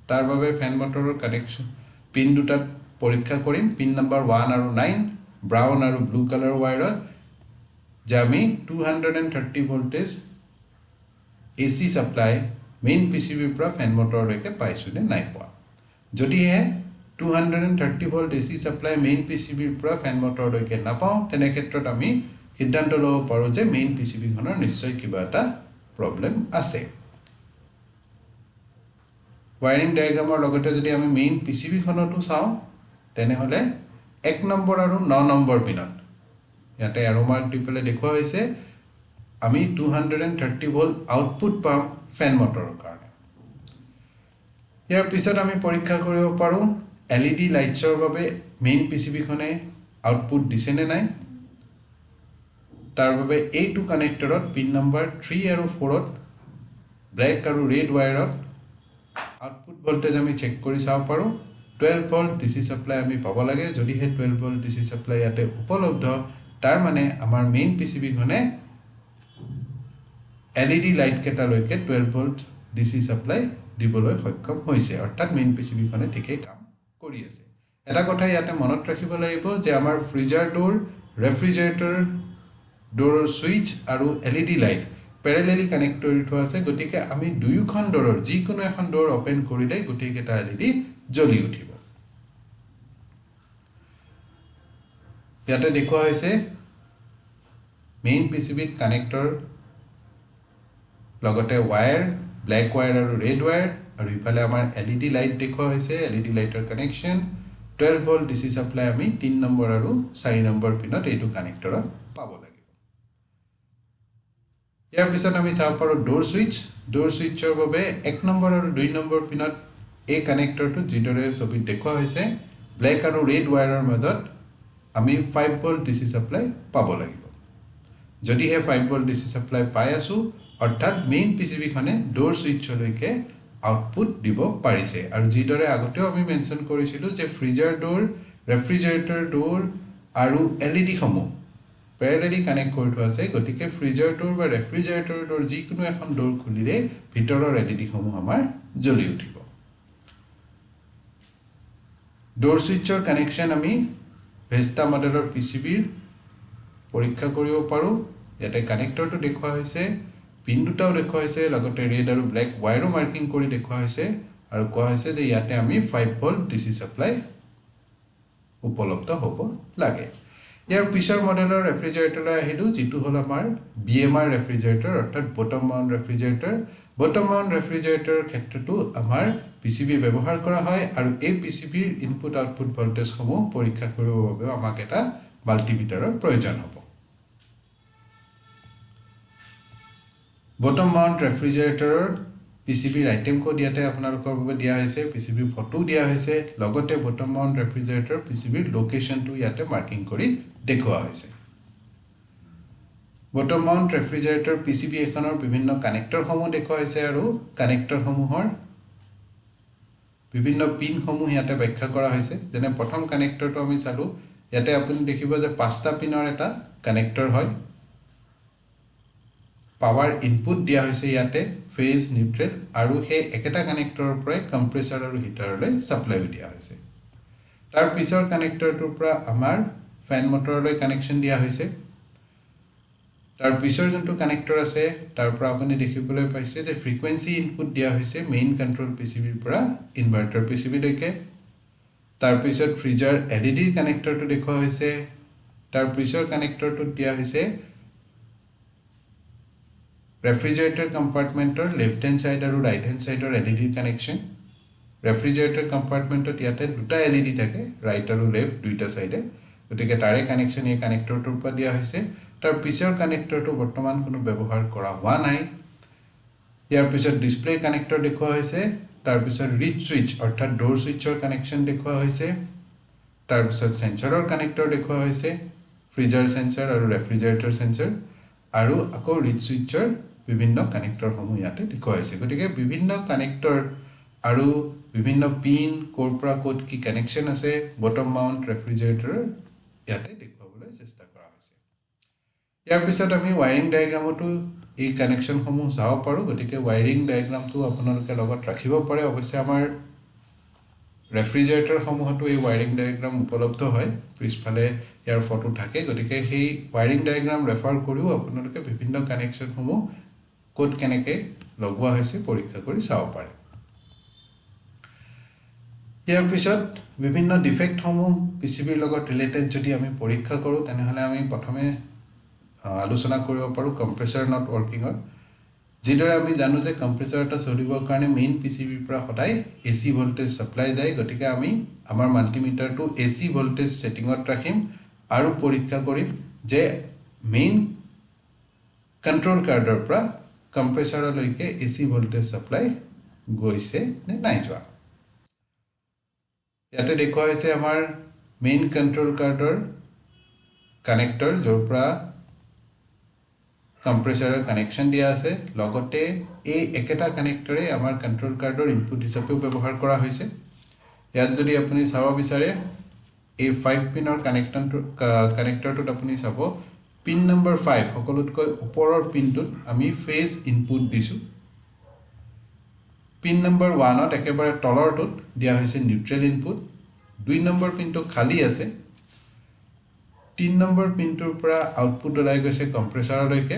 তাৰ বাবে ফ্যান মটৰৰ কানেকশ্যন পিন দুটাত পৰীক্ষা কৰিম পিন নম্বৰ 1 আৰু 9 ব্ৰাউন আৰু ব্লু কালাৰ ওয়্যাৰত যে আমি 230 ভোল্টেজ AC সাপ্লাই মেইন পিসিবিৰ পৰা ফ্যান মটৰলৈকে পাইছো নে নাই পোৱা যদিহে 230 ভোল্ট AC সাপ্লাই মেইন পিসিবিৰ পৰা ফ্যান মটৰলৈকে নাপাও তেনে ক্ষেত্ৰত আমি সিদ্ধান্ত লব পাৰো যে মেইন পিসিবি খনৰ নিশ্চয় কিবা এটা প্ৰবলেম আছে ওয়্যাৰিং ডায়াগ্ৰামৰ লগতে যদি আমি মেইন পিসিবি খনটো চাও তেনেহলে 1 নম্বৰ আৰু 9 নম্বৰ পিনত ইয়াতে এৰো মাৰ্ক দি পেলে দেখুৱা হৈছে আমি 230 ভোল্ট আউটপুট পাম ফ্যান মটৰৰ কাৰণে ইয়াৰ পিছত আমি পৰীক্ষা কৰিব পাৰো LED লাইটছৰ বাবে মেইন পিসিবি খনে আউটপুট দিছে নে নাই তাৰ বাবে এইটো কানেক্টৰত পিন নম্বৰ 3 আৰু 4 ত ব্ল্যাক আৰু ৰেড ওয়্যাৰত আউটপুট ভোল্টেজ আমি চেক কৰি চাব পাৰো 12 ভোল্ট DC সাপ্লাই আমি পাব লাগে যদি হে 12 ভোল্ট DC সাপ্লাই ইয়াতে উপলব্ধ তাৰ মানে আমাৰ মেইন পিসিবি খনে LED লাইট কেটা লৈকে 12 ভোল্ট DC সাপ্লাই দিবলৈ সক্ষম হৈছে অৰ্থাৎ মেইন পিসিবি খনে ঠিকই কাম কৰি আছে এটা কথা ইয়াতে মনত ৰাখিব লাগিব যে আমাৰ ফ্ৰিজাৰ ডোৰ ৰেফ্ৰিজাৰেটৰ ডোৰৰ সুইচ আৰু LED লাইট প্যাৰালেলি কানেক্ট কৰি থোৱা আছে গতিকে আমি দুয়োখন ডোৰৰ যিকোনো এখন ডোৰ ওপেন কৰিলে গোটেইকেটা LED জ্বলি উঠিব ইয়াতে দেখুৱা হৈছে মেইন পিসিবিত কানেক্টৰ লগতে ওয়্যাৰ ব্ল্যাক ওয়্যাৰ আৰু ৰেড ওয়্যাৰ আৰু ইফালে আমাৰ LED লাইট দেখুৱা হৈছে LED লাইটৰ কানেকশ্যন 12 ভোল্ট ডিসি সাপ্লাই আমি 3 নম্বৰ আৰু 4 নম্বৰ পিনত এইটো কানেক্টৰত পাব লাগিব ইয়াৰ পিছত আমি চাব পাৰো ডোৰ সুইচৰ বাবে 1 নম্বৰ আৰু 2 নম্বৰ পিনত এই কানেক্টৰটো যিদৰে ছবিত দেখুৱা হৈছে ব্ল্যাক আৰু ৰেড ওয়্যাৰৰ মাজত আমি 5 ভোল্ট ডিসি সাপ্লাই পাব লাগিব যদি হে 5 ভোল্ট ডিসি সাপ্লাই পাই আছো অৰ্থাৎ মেইন পিসিবি খনে ডোৰ সুইচলৈকে আউটপুট দিব পাৰিছে আৰু যিদৰে আগতেও আমি মেনশন কৰিছিলো যে ফ্ৰিজাৰ ডোৰ ৰেফ্ৰিজাৰেটৰ ডোৰ আৰু এলইডি সমূহ প্যাৰেলালি কানেক্ট কৰি থোৱা আছে গতিকে ফ্ৰিজাৰ ডোৰ বা ৰেফ্ৰিজাৰেটৰ ডোৰ যিকোনো এখন ডোৰ খুলিলে ভিতৰৰ এলইডি সমূহ আমাৰ জ্বলি উঠিব ডোৰ সুইচৰ কানেকশন আমি ভেস্টা মডেলৰ পিসিবিৰ পৰীক্ষা কৰিব পাৰো ইয়াতে কানেক্টৰটো দেখুৱা হৈছে পিন দুটাও দেখুৱা হৈছে লগতে ৰেড আৰু ব্ল্যাক ওয়্যাৰো মাৰ্কিং কৰি দেখুৱা হৈছে আৰু কোৱা হৈছে যে ইয়াতে আমি 5 ভোল্ট ডিসি সাপ্লাই উপলব্ধ হ'ব লাগে ইয়াৰ পিছৰ মডেলৰ ৰেফ্ৰিজাৰেটৰলৈ আহিলো যেটো হল আমাৰ বিএমআৰ ৰেফ্ৰিজাৰেটৰ অৰ্থাৎ বটম মাউন্ট ৰেফ্ৰিজাৰেটৰ ক্ষেত্ৰটো আমাৰ পিসিবি ব্যৱহাৰ কৰা হয় আৰু এই পিসিবিৰ ইনপুট আউটপুট ভোল্টেজ সমূহ পৰীক্ষা কৰিবৰ বাবে আমাক এটা মাল্টিমিটাৰৰ প্ৰয়োজন হ'ব বটম মাউন্ট ৰেফ্ৰিজাৰেটৰৰ পিসিবিৰ আইটেম কোড ইয়াতে আপোনালোকৰ বাবে দিয়া হৈছে পিসিবি ফটো দিয়া হৈছে লগতে বটম মাউন্ট ৰেফ্ৰিজাৰেটৰ পিসিবিৰ লোকেশনটো ইয়াতে মাৰ্কিং কৰি দেখুৱা হৈছে বটম মাউন্ট ৰেফ্ৰিজাৰেটৰ পিসিবি এখনৰ বিভিন্ন কানেক্টৰ সমূহ দেখুৱা হৈছে আৰু কানেক্টৰ সমূহৰ বিভিন্ন পিন সমূহ ইয়াতে ব্যাখ্যা কৰা হৈছে যেনে প্ৰথম কানেক্টৰটো আমি চালো ইয়াতে আপুনি দেখিব যে 5টা পিনৰ এটা কানেক্টৰ হয় পাৱাৰ ইনপুট দিয়া হৈছে ইয়াতে ফেজ নিউট্ৰেল আৰু হে একেটা কানেক্টৰৰ পৰা কম্প্ৰেছৰ আৰু হিটাৰলৈ সাপ্লাই দিয়া হৈছে তাৰ পিছৰ কানেক্টৰটোৰ পৰা আমাৰ ফ্যান মটৰলৈ কানেকশন দিয়া হৈছে তাৰ পিছৰ যোনটো কানেক্টৰ আছে তাৰ পৰা আপুনি দেখিবলৈ পাইছে যে ফ্ৰিকুৱেন্সি ইনপুট দিয়া হৈছে মেইন কন্ট্ৰোল পিসিবিৰ পৰা ইনভাৰ্টাৰ পিসিবি লৈকে তাৰ পিছত ফ্ৰিজাৰ এলইডিৰ কানেক্টৰটো দেখুৱা হৈছে তাৰ পিছৰ কানেক্টৰটো দিয়া হৈছে ৰেফ্ৰিজাৰেটৰ কম্পাৰ্টমেন্টৰ লেফট হ্যান্ড সাইড আৰু ৰাইট হ্যান্ড সাইডৰ এলইডি কানেকশন ৰেফ্ৰিজাৰেটৰ কম্পাৰ্টমেন্টত ইয়াতে দুটা এলইডি থাকে ৰাইট আৰু লেফট দুইটা সাইডে গতিকে তাৰে কানেকশন এই কানেক্টৰটোৰ পৰা দিয়া হৈছে তাৰ পিছৰ কানেক্টৰটো বৰ্তমান কোনো ব্যৱহাৰ কৰা হোৱা নাই ইয়াৰ পিছত ডিসপ্লে কানেক্টৰ দেখুৱা হৈছে তাৰ পিছত ৰিড সুইচ অৰ্থাৎ ডোৰ সুইচৰ কানেকশন দেখুৱা হৈছে তাৰ পিছত সেন্সৰৰ কানেক্টৰ দেখুৱা হৈছে ফ্ৰিজাৰ সেন্সৰ আৰু ৰেফ্ৰিজাৰেটৰ সেন্সৰ আৰু আকৌ ৰিড সুইচৰ বিভিন্ন কানেক্টৰ সমূহ ইয়াতে দেখুৱা হৈছে গতিকে বিভিন্ন কানেক্টৰ আৰু বিভিন্ন পিন কোৰ পৰা কোড কি কানেকশন আছে বটম মাউন্ট ৰেফ্ৰিজাৰেটৰ ইয়াতে দেখুৱাবলৈ চেষ্টা কৰা হৈছে ইয়াৰ পিছত আমি ওয়্যাৰিং ডায়াগ্ৰামটো এই কানেকশন সমূহ চাব পাৰো গতিকে ওয়্যাৰিং ডায়াগ্ৰামটো আপোনালোকে লগত ৰাখিব পাৰে অৱশ্যে আমাৰ ৰেফ্ৰিজাৰেটৰ সমূহটো এই ওয়্যাৰিং ডায়াগ্ৰাম উপলব্ধ হয় পিছফালে ইয়াৰ ফটো থাকে গতিকে সেই ওয়্যাৰিং ডায়াগ্ৰাম ৰেফাৰ কৰিও আপোনালোকে বিভিন্ন কানেকশন সমূহ কোড কেনেকে লগোৱা হৈছে পৰীক্ষা কৰি চাব পাৰে ইয়াৰ পিছত বিভিন্ন ডিফেক্ট সমূহ পিসিবিৰ লগত ৰিলেটেড যদি আমি পৰীক্ষা কৰো তেনেহলে আমি প্ৰথমে আলোচনা কৰিব পাৰো কম্প্ৰেছৰ নট ওয়াৰ্কিংৰ যিদৰে আমি জানো যে কম্প্ৰেছৰ এটা চলিবৰ কাৰণে মেইন পিসিবিৰ পৰা সদায় এসি ভোল্টেজ সাপ্লাই যায় গতিকে আমি আমাৰ মাল্টিমিটাৰটো এসি ভোল্টেজ সেটিংত ৰাখিম আৰু পৰীক্ষা কৰিম যে মেইন কন্ট্ৰোল কাৰ্ডৰ পৰা কম্প্ৰেছৰলৈকে এসি ভোল্টেজ সাপ্লাই গৈছে নে নাই যোৱা ইয়াতে দেখুৱা হৈছে আমাৰ মেইন কন্ট্ৰোল কাৰ্ডৰ কানেক্টৰ যৰ পৰা কম্প্ৰেছৰৰ কানেকশন দিয়া আছে লগতে এই একেটা কানেক্টৰে আমাৰ কন্ট্ৰোল কাৰ্ডৰ ইনপুট হিচাপেও ব্যৱহাৰ কৰা হৈছে ইয়াত যদি আপুনি চাব বিচাৰে এই 5 পিনৰ কানেক্টৰটোত আপুনি চাব পিন নম্বৰ 5 সকলোতকৈ ওপৰৰ পিনটোত আমি ফেজ ইনপুট দিছো পিন নম্বৰ 1ত একেবাৰে তলৰটোত দিয়া হৈছে নিউট্ৰেল ইনপুট 2 নম্বৰ পিনটো খালি আছে 3 নম্বৰ পিনটোৰ পৰা আউটপুট ওলাই গৈছে কম্প্ৰেছৰলৈকে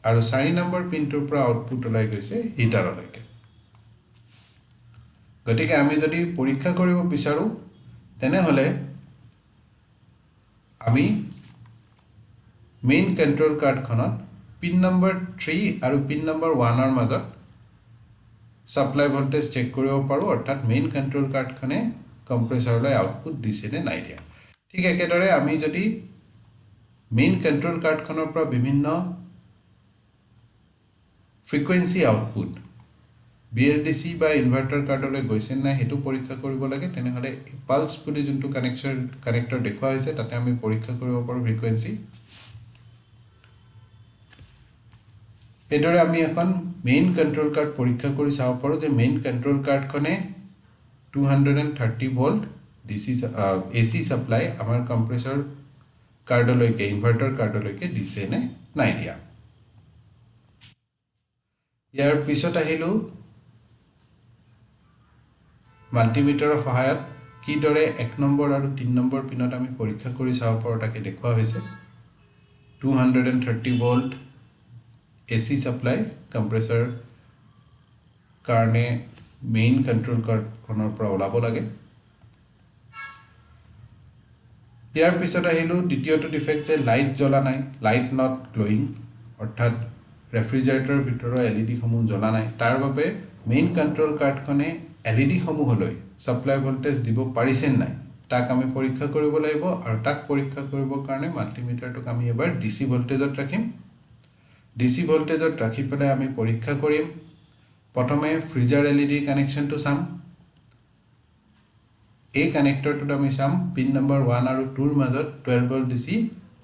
আৰু 4 নম্বৰ পিনটোৰ পৰা আউটপুট ওলাই গৈছে হিটাৰলৈকে গতিকে আমি যদি পৰীক্ষা কৰিব বিচাৰো তেনেহলে আমি মেইন কন্ট্ৰোল কাৰ্ডখনত পিন নম্বৰ 3 আৰু পিন নম্বৰ 1ৰ মাজত সাপ্লাই ভোল্টেজ চেক কৰিব পাৰো অৰ্থাৎ মেইন কন্ট্ৰোল কাৰ্ডখনে কম্প্ৰেছৰলৈ আউটপুট দিছে নে নাই দিয়া ঠিক একেদৰে আমি যদি মেইন কন্ট্ৰোল কাৰ্ডখনৰ পৰা বিভিন্ন ফ্ৰিকুৱেন্সি আউটপুট BLDC বা ইনভাৰ্টাৰ কাৰ্ডলৈ গৈছে নাই হেতু পৰীক্ষা কৰিব লাগে তেনেহলে পালস বুলি যোনটো কানেক্টৰ দেখুৱা হৈছে তাতে আমি পৰীক্ষা কৰিব পাৰো ফ্ৰিকুৱেন্সি এদৰে আমি এখন মেইন কন্ট্ৰোল কাৰ্ড পৰীক্ষা কৰি চাব পাৰো যে মেইন কন্ট্ৰোল কাৰ্ডখনে 230 ভোল্ট DC AC সাপ্লাই আমাৰ কম্প্ৰেসৰ কাৰ্ডলৈকে ইনভাৰ্টাৰ কাৰ্ডলৈকে দিছে নে নাই দিয়া ইয়াৰ পিছত আহিলো মাল্টিমিটাৰৰ সহায়ত কিদৰে 1 নম্বৰ আৰু 3 নম্বৰ পিনত আমি পৰীক্ষা কৰি চাব পাৰো তাকে দেখুৱা হৈছে 230 ভোল্ট AC সাপ্লাই কম্প্ৰেসৰ কাৰণে মেইন কন্ট্ৰোল কাৰ্ডখনৰ পৰা ওলাব লাগে ইয়াৰ পিছত আহিলো দ্বিতীয়টো ডিফেক্ট যে লাইট জ্বলা নাই লাইট নট গ্লোইং অৰ্থাৎ ৰেফ্ৰিজাৰেটৰৰ ভিতৰৰ LED সমূহ জ্বলা নাই তাৰ বাবে মেইন কন্ট্ৰোল কাৰ্ডখনে LED সমূহলৈ সাপ্লাই ভোল্টেজ দিব পাৰিছে নাই তাক আমি পৰীক্ষা কৰিব লাগিব আৰু তাক পৰীক্ষা কৰিবৰ কাৰণে মাল্টিমিটাৰটোক আমি এবাৰ DC ভোল্টেজত ৰাখিম DC ভোল্টেজত ৰাখি পেলাই আমি পৰীক্ষা কৰিম প্ৰথমে ফ্ৰিজাৰ LED কানেকশনটো চাম এই কানেক্টৰটোত আমি চাম পিন নম্বৰ 1 আৰু 2 ৰ মাজত 12 ভোল্ট DC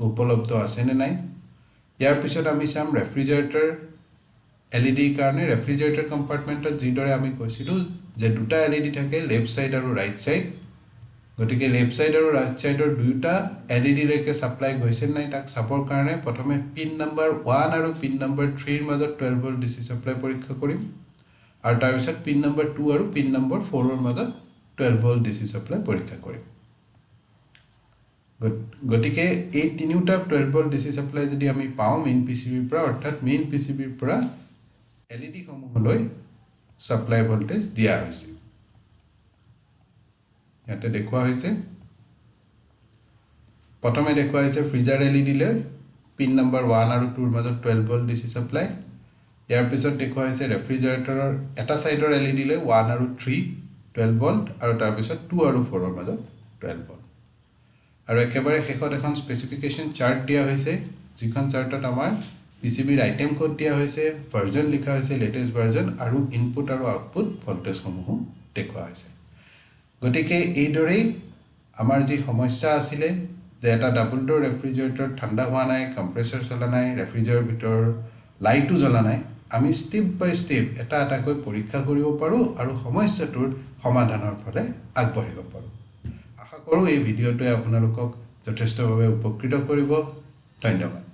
উপলব্ধ আছে নে নাই ইয়াৰ পিছত আমি চাম ৰেফ্ৰিজাৰেটৰ LED কাৰণে ৰেফ্ৰিজাৰেটৰ কম্পাৰ্টমেন্টত যিদৰে আমি কৈছিলো যে দুটা LED থাকে লেফট সাইড আৰু ৰাইট সাইড গতিকে লেফট সাইড আৰু ৰাইট সাইডৰ দুটা LED লৈকে সাপ্লাই গৈছে নাই তাক চাবৰ কাৰণে প্ৰথমে পিন নম্বৰ 1 আৰু পিন নম্বৰ 3 ৰ মাজত 12 ভোল্ট DC সাপ্লাই পৰীক্ষা কৰিম আৰু তাৰ পিছত পিন নম্বৰ 2 আৰু পিন নম্বৰ 4 ৰ মাজত 12 ভোল্ট DC সাপ্লাই পৰীক্ষা কৰিম গতিকে এই তিনিটা 12 ভোল্ট DC সাপ্লাই যদি আমি পাও মেইন PCB পৰা অৰ্থাৎ মেইন PCB পৰা LED সমূহলৈ সাপ্লাই ভোল্টেজ দিয়া হৈছে ইয়াতে দেখুৱা হৈছে প্ৰথমে দেখুৱা হৈছে ফ্ৰিজাৰ LED লৈ পিন নম্বৰ 1 আৰু 2 ৰ মাজত 12 ভোল্ট DC সাপ্লাই ইয়াৰ পিছত দেখুৱা হৈছে ৰেফ্ৰিজাৰেটৰৰ এটা সাইডৰ LED লৈ 1 আৰু 3 12 ভোল্ট আৰু তাৰ পিছত 2 আৰু 4 ৰ মাজত 12 ভোল্ট আৰু একেবাৰে শেষত এখন স্পেসিফিকেশন চাৰ্ট দিয়া হৈছে যিখন চাৰ্টত আমাৰ PCBৰ আইটেম কোড দিয়া হৈছে ভাৰ্জন লিখা হৈছে লেটেস্ট ভাৰ্জন আৰু ইনপুট আৰু আউটপুট ভোল্টেজ সমূহ দেখুৱা হৈছে গতিকে এইদৰে আমাৰ যি সমস্যা আছিল যে এটা ডাবল ডোৰ ৰেফ্ৰিজাৰেটৰ ঠাণ্ডা হোৱা নাই কম্প্ৰেসৰ চলা নাই ৰেফ্ৰিজাৰেটৰ ভিতৰ লাইটটো জ্বলা নাই আমি স্টেপ বাই স্টেপ এটা এটাকৈ পৰীক্ষা কৰিব পাৰো আৰু সমস্যাটোৰ সমাধানৰ ফালে আগবাঢ়িব পাৰো আশা কৰো এই ভিডিঅটোৱে আপোনালোকক যথেষ্টভাৱে উপকৃত কৰিব ধন্যবাদ